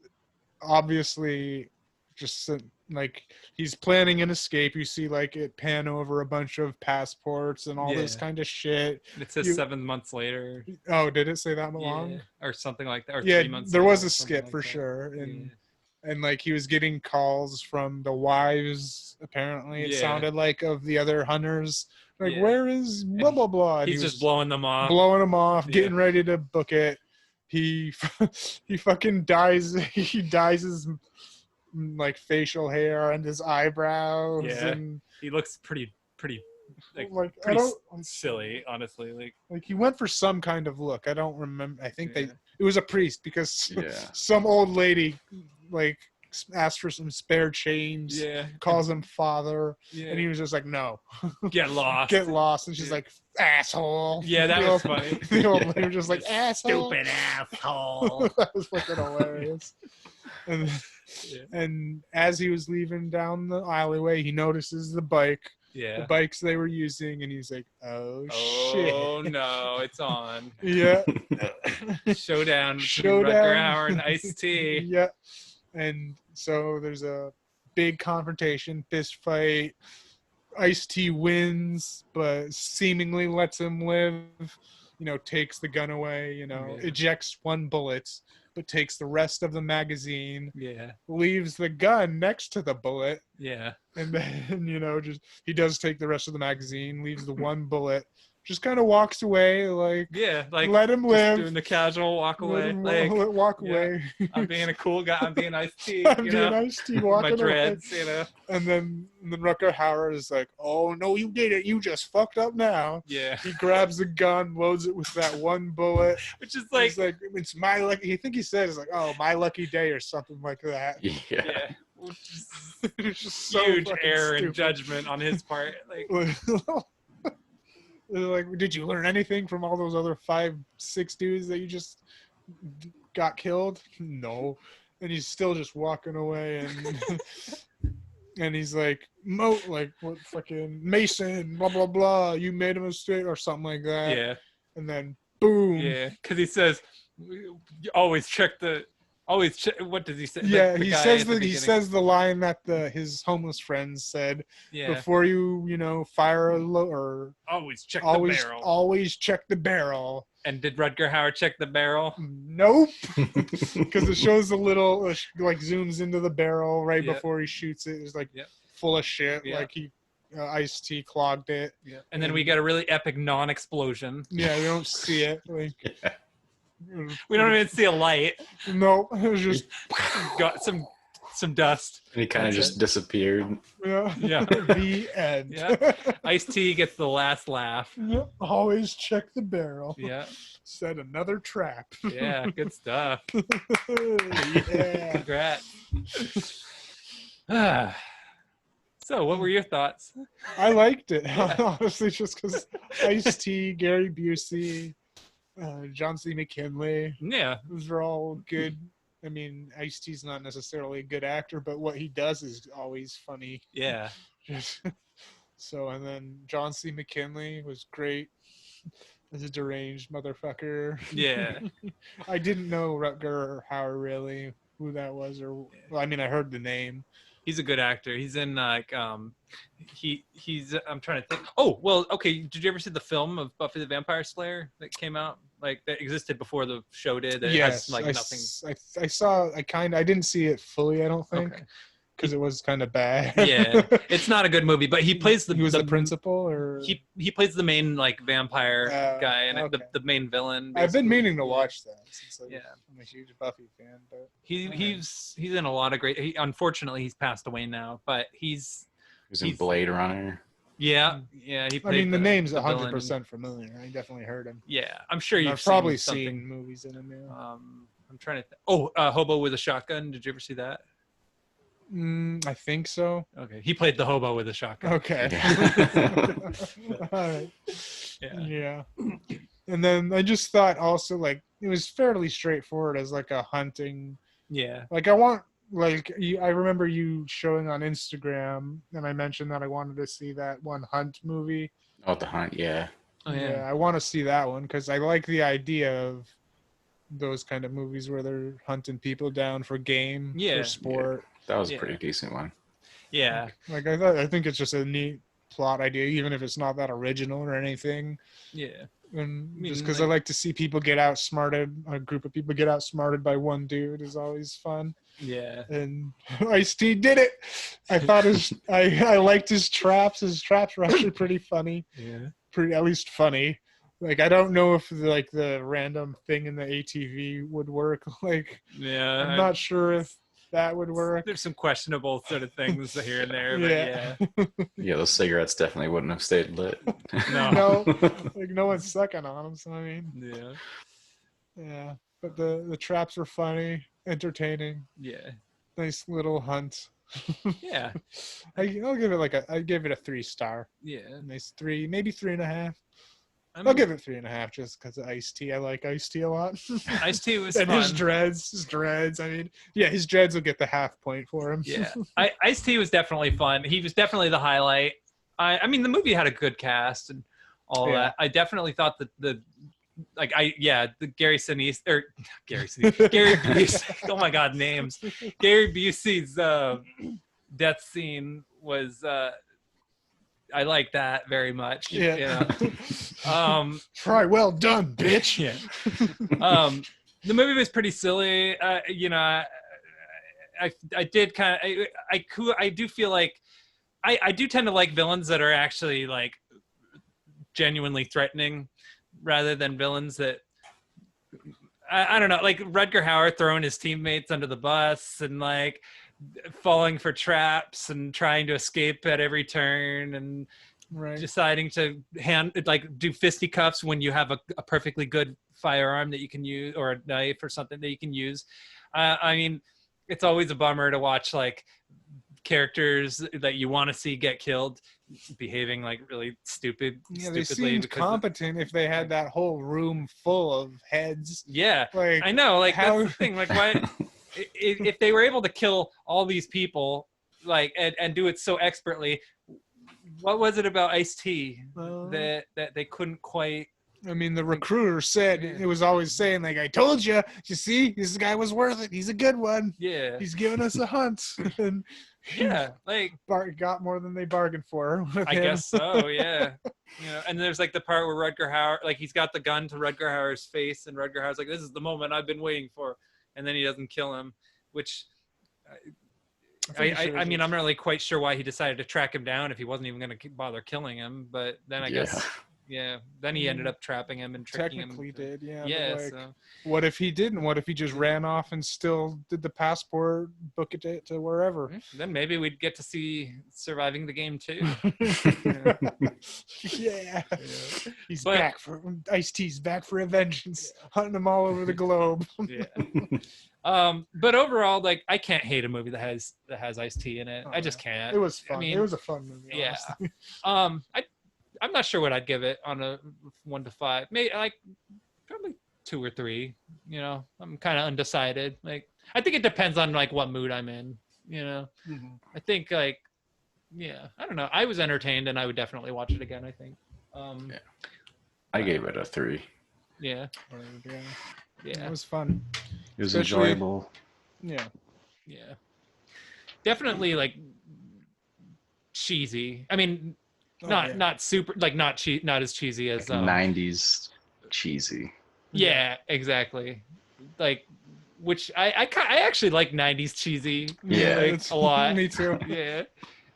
obviously just like he's planning an escape. You see like it pan over a bunch of passports and all this Yeah. kind of shit. It says 7 months later. Oh, did it say that long? Yeah. Or something like that. Or Yeah, 3 months there later, was a something skip like for that. sure, and Yeah. and like he was getting calls from the wives. Apparently, it Yeah. sounded like of the other hunters. Like, Yeah. where is blah blah blah? And He's he just was blowing them off. blowing them off, Yeah. getting ready to book it. He he fucking dyes. He dyes his like facial hair and his eyebrows, Yeah. and He looks pretty pretty like Like, I pretty don't silly, honestly. like he went for some kind of look. I don't remember. I think Yeah. it was a priest because Yeah. some old lady like asked for some spare change, Yeah. calls him father, Yeah. and he was just like, no, Get lost. get lost. And she's Yeah. like, asshole. Yeah, that The was old- funny. The old lady was just like, asshole. Stupid asshole. That was fucking hilarious. And, Yeah. and as he was leaving down the alleyway, he notices the Yeah. bikes they were using, and he's like, oh shit. Oh no, it's on. Yeah. Showdown between Showdown. Rutger Hauer and Ice-T. Yeah. And so there's a big confrontation, fist fight. Ice-T wins, but seemingly lets him live. Takes the gun away, Yeah. ejects one bullet, but takes the rest of the magazine, Yeah. leaves the gun next to the bullet, Yeah. and then, just he does take the rest of the magazine, leaves the one bullet, just kind of walks away, like, Yeah. Like let him just live. doing the casual walk Let away. him Like walk yeah. away. I'm being a cool guy. I'm being Ice-T. I'm you being know? Ice-T My walking away. dreads, And then Rutger Hauer is like, oh, no, you did it. You just fucked up now. Yeah. He grabs the gun, loads it with that one bullet. Which is like, He's like, it's my lucky. I think he says, like, oh, my lucky day or something like that. Yeah. yeah. Which is It's just so huge fucking error in stupid. judgment on his part. Like, They're like, did you learn anything from all those other 5-6 dudes that you just got killed? No. And he's still just walking away, and and he's like, like, what fucking Mason, blah blah blah, you made a mistake or something like that. yeah. And then boom. Yeah. Because he says, you always check. What does he say? Yeah, The he guy says at the that he beginning. says the line that his homeless friend said Yeah. before you fire a or Always check always the barrel. always check the barrel. And did Rutger Hauer check the barrel? Nope, because it shows a little like zooms into the barrel right Yep. before he shoots it. It's like Yep. full of shit. Yep. Like he Ice-T clogged it. Yeah. And then we get a really epic non-explosion. Yeah, we don't see it. Like We don't even see a light. Nope, it was just Got some dust. And he kind of That's just disappeared. yeah. Yeah. The end. Yeah. Ice-T gets the last laugh. Yep, always check the barrel. Yeah. Set another trap. Yeah. Good stuff. Yeah. Congrats. Ah. So, what were your thoughts? I liked it, honestly, just because Ice-T, Gary Busey, John C. McKinley, Yeah. those are all good. I mean, Ice-T's not necessarily a good actor, but what he does is always funny. Yeah. So, and then John C. McKinley was great as a deranged motherfucker. Yeah. I didn't know Rutger Hauer really, who that was, or well, I mean, I heard the name. He's a good actor. He's in like he's I'm trying to think. Oh, well, okay, did you ever see the film of Buffy the Vampire Slayer that came out? Like that existed before the show did. That Yes, has like I, nothing. I saw. I didn't see it fully. I don't think Okay. because it was kind of bad. Yeah. It's not a good movie, but he plays he was the principal, or he plays the main like vampire guy and okay. the main villain. I've been basically. meaning to watch that since Yeah. I'm a huge Buffy fan. But He's in a lot of great. Unfortunately, he's passed away now, but He was in He's- Blade Runner. yeah. He I played mean, the name's the villain. 100% familiar. I definitely heard him. Yeah, I'm sure And you've I've probably something. seen movies in him. Yeah. I'm trying to. Hobo with a Shotgun. Did you ever see that? I think so. Okay, he played the hobo with a shotgun. Okay. Yeah. All right. Yeah. Yeah. And then I just thought also like it was fairly straightforward as like a hunting. Yeah. Like I remember you showing on Instagram, and I mentioned that I wanted to see that one Hunt movie. Oh, The Hunt, yeah. Oh yeah. I want to see that one because I like the idea of those kind of movies where they're hunting people down for game, Yeah. for sport. That was Yeah. a pretty decent one. Yeah. Like I think it's just a neat plot idea, even if it's not that original or anything. Yeah. And I mean, just because I like to see people get outsmarted, a group of people get outsmarted by one dude is always fun. Yeah. And Ice-T did it. I thought I liked his traps. His traps were actually pretty funny. Yeah. At least funny. Like I don't know if the random thing in the ATV would work. Like Yeah. I'm not sure if that would work. There's some questionable sort of things here and there, but yeah. Yeah, those cigarettes definitely wouldn't have stayed lit. No, like no one's sucking on them. So I mean, Yeah. yeah. But the traps were funny, entertaining, Yeah. nice little hunt. Yeah. I'll give it I give it a 3-star. Yeah. Nice 3, maybe 3.5. I'm- I'll give it 3.5 just because of Ice-T. I like Ice-T a lot. Ice-T was and fun. his dreads. I mean, yeah, his dreads will get the half point for him. Yeah, Ice-T was definitely fun. He was definitely the highlight. I mean, the movie had a good cast and all Yeah. that. I definitely thought that the Gary Sinise or Gary Sinise, Gary Busey. Oh my God, names. Gary Busey's death scene was. I like that very much. Yeah. You know? Try well done, bitch. Yeah. The movie was pretty silly. You know, I did kind of I do feel like I do tend to like villains that are actually like genuinely threatening rather than villains that I don't know, like Rutger Hauer throwing his teammates under the bus and like falling for traps and trying to escape at every turn and Right. deciding to do fisticuffs when you have a perfectly good firearm that you can use or a knife or something that you can use. I mean, it's always a bummer to watch like characters that you want to see get killed behaving like really stupidly They seemed because competent if they had that whole room full of heads. yeah, Like I know, like how- that's the thing, like why if they were able to kill all these people like and do it so expertly, what was it about Ice-T that they couldn't quite? I mean, the recruiter said Yeah. it was always saying like, "I told you. You see, this guy was worth it. He's a good one. Yeah, He's giving us a hunt." And yeah, like got more than they bargained for. With I him. guess so, yeah. You know, and there's like the part where Rutger Hauer, like he's got the gun to Rutger Hauer's face, and Rutger Hauer's like, "This is the moment I've been waiting for," and then he doesn't kill him, which I mean, I'm not really quite sure why he decided to track him down if he wasn't even going to bother killing him, but then I guess, yeah, then he ended up trapping him and tricking him. Technically did, yeah. but, Yeah, like, so what if he didn't? What if he just ran off and still did the passport, book it to wherever? then maybe we'd get to see Surviving the Game too. Yeah. He's But- back for Ice-T's back for a vengeance, hunting them all over the globe. Yeah. But overall, like I can't hate a movie that has Ice-T in it. Oh, I just yeah. can't. It was fun. mean, It was a fun movie. yeah. Honestly. I'm not sure what I'd give it on a 1 to 5. Maybe like probably 2 or 3. You know, I'm kind of undecided. Like I think it depends on like what mood I'm in. You know, Mhm. I think like yeah, I don't know. I was entertained and I would definitely watch it again. I think. Yeah. I gave it a 3. Yeah. Yeah. Yeah. It was fun. It was Especially- enjoyable. Yeah. Yeah. Definitely like cheesy. I mean, Oh, not yeah. not super like not as cheesy as Like 90s cheesy. yeah, exactly. Like which I actually like 90s cheesy Yeah. like, it's- a lot. Me too. Yeah.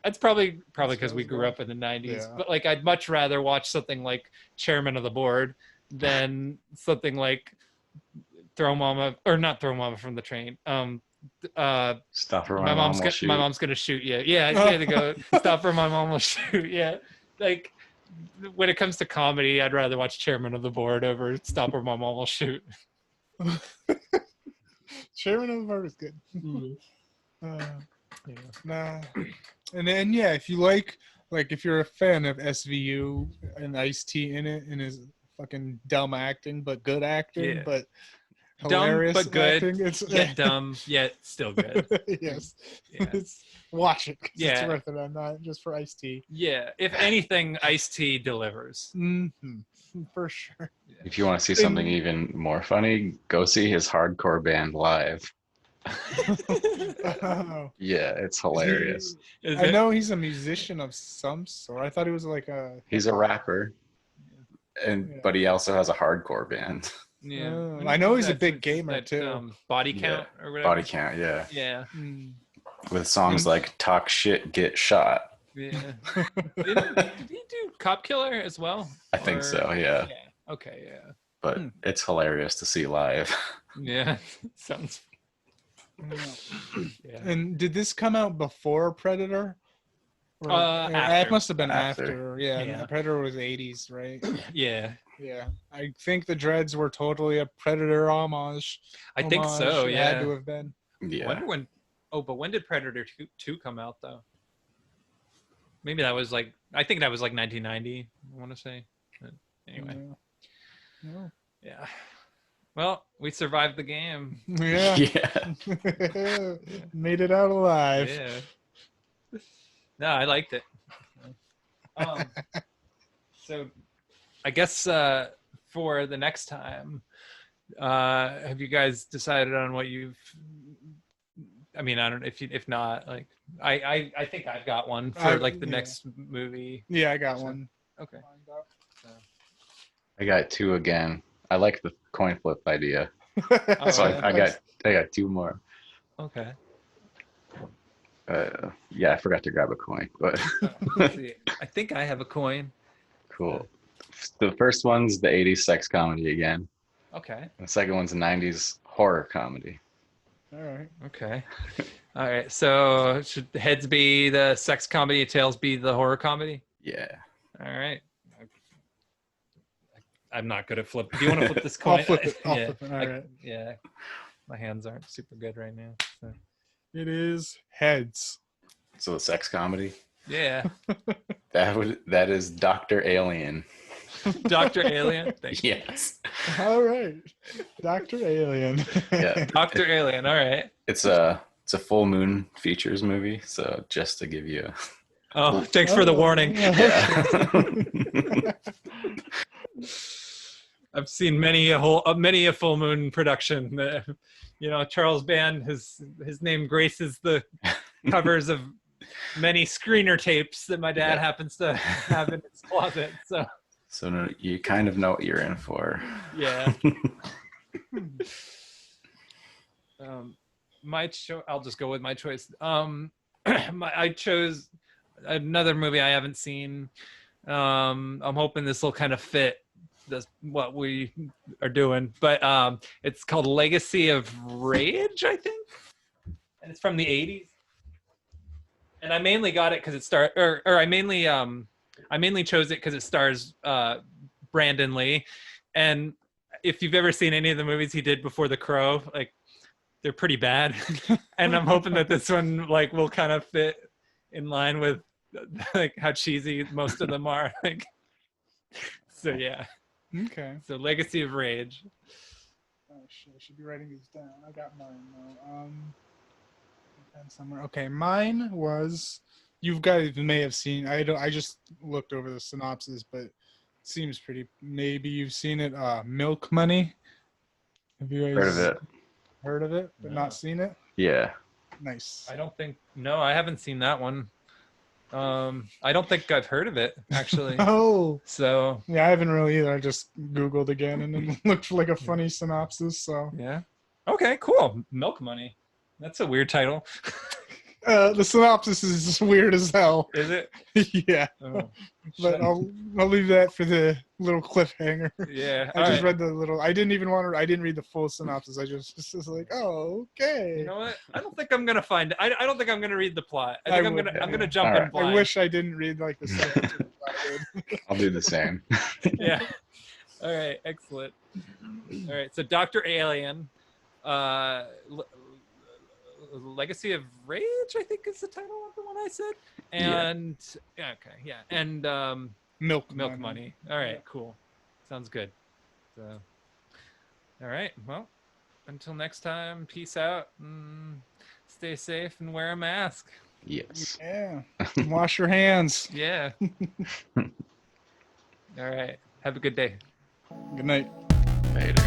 That's probably because we sounds grew good. up in the 90s. Yeah. But like I'd much rather watch something like Chairman of the Board than something like Throw Mama or not Throw Mama from the Train. Stuff or My mom's will shoot. my mom's gonna shoot you. Yeah, you had to go stop or my mom will shoot. Yeah, like when it comes to comedy, I'd rather watch Chairman of the Board over Stop or my mom will shoot. Chairman of the Board is good. Yeah. Nah. And then yeah, if you like if you're a fan of SVU and Ice-T in it and his fucking dumb acting but good acting, Yeah. but Dumb hilarious but good, acting, it's Yet dumb, yet still good. yes. Yeah. Watch it. 'Cause Yeah. It's worth it. I'm not just for Ice-T. Yeah, if anything, Ice-T delivers. Mm-hmm. For sure. If you want to see something even more funny, go see his hardcore band live. Oh. Yeah, it's hilarious. Is I it? know he's a musician of some sort. I thought he was like a. He's a rapper, but he also has a hardcore band. Yeah, Oh, I know he's a That's- big gamer, that, too. Body Yeah. count or whatever. Body count, yeah. Yeah, Mm. With songs like Talk Shit, Get Shot. yeah. Did he do Cop Killer as well? I think Or- so, yeah. Okay, yeah. But it's hilarious to see live. Yeah, sounds. Yeah. And did this come out before Predator? Or, it After. must have been After. after. Yeah, Yeah. Predator was 80s, right? Yeah. Yeah, I think the Dreads were totally a Predator homage. I think so. It Yeah. had to have been. I Yeah. wonder when. Oh, but when did Predator 2 come out though? Maybe that was like. I think that was like 1990. I want to say. But anyway. Yeah. Yeah. Well, we survived the game. Yeah. Yeah. Made it out alive. Yeah. No, I liked it. So, I guess for the next time, have you guys decided on what you've? I mean, I don't. If not, like, I think I've got one for like the next movie. Yeah, I got So- one. Okay. lined up. I got two again. I like the coin flip idea. Oh, So yeah. I got two more. Okay. Yeah, I forgot to grab a coin, but Let's see. I think I have a coin. cool. The first one's the 80s sex comedy again. Okay. The second one's a 90s horror comedy. All right. Okay. All right. So should heads be the sex comedy, tails be the horror comedy? Yeah. All right. I'm not good at flip. Do you want to flip this I'll coin? flip it. I'll yeah. flip it. All I- right. Yeah. My hands aren't super good right now. So. It is heads. So the sex comedy. Yeah. That is Dr. Alien. Dr. Alien. Thank you. Yes. All right. Dr. Alien. Yeah. Dr. Alien. All right. It's a full moon features movie. So just to give you Oh, thanks for the warning. yeah. I've seen many a full moon production. You know, Charles Band, his name graces the covers of many screener tapes that my dad Yeah. happens to have in his closet. So So no, you kind of know what you're in for. yeah. I'll just go with my choice. I chose another movie I haven't seen. I'm hoping this will kind of fit what we are doing, but it's called Legacy of Rage, I think, and it's from the 80s. And I mainly got it because it I mainly chose it because it stars Brandon Lee, and if you've ever seen any of the movies he did before The Crow, like they're pretty bad, and I'm hoping that this one like will kind of fit in line with like how cheesy most of them are. Like, so yeah. Okay. So Legacy of Rage. Oh shit! I should be writing these down. I got mine though. And somewhere. Okay, mine was. You guys may have seen. I just looked over the synopsis, but it seems pretty. Maybe you've seen it. Milk Money. Have you guys Heard of it? Heard of it, but No. not seen it? Yeah. Nice. I haven't seen that one. I don't think I've heard of it actually. Oh. So Yeah, I haven't really either. I just Googled again and it looked for like a funny synopsis. So yeah. Okay, cool. Milk Money. That's a weird title. the synopsis is just weird as hell. Is it? Yeah, Oh, but shit. I'll leave that for the little cliffhanger. Yeah. I just read the little. I didn't even want to. I didn't read the full synopsis. I just was like, oh, okay. You know what? I don't think I'm gonna find it. I don't think I'm gonna read the plot. I I think I'm would, gonna yeah. jump All in right. blind. I wish I didn't read like the synopsis. I did. I'll do the same. Yeah. All right. Excellent. All right. So Dr. Alien, Legacy of Rage, I think is the title of the one I said. And yeah, okay, yeah, and Milk Money. All right, cool. Sounds good. So, all right. Well, until next time. Peace out. Stay safe and wear a mask. Yes. Yeah. Wash your hands. Yeah. All right. Have a good day. Good night. Later.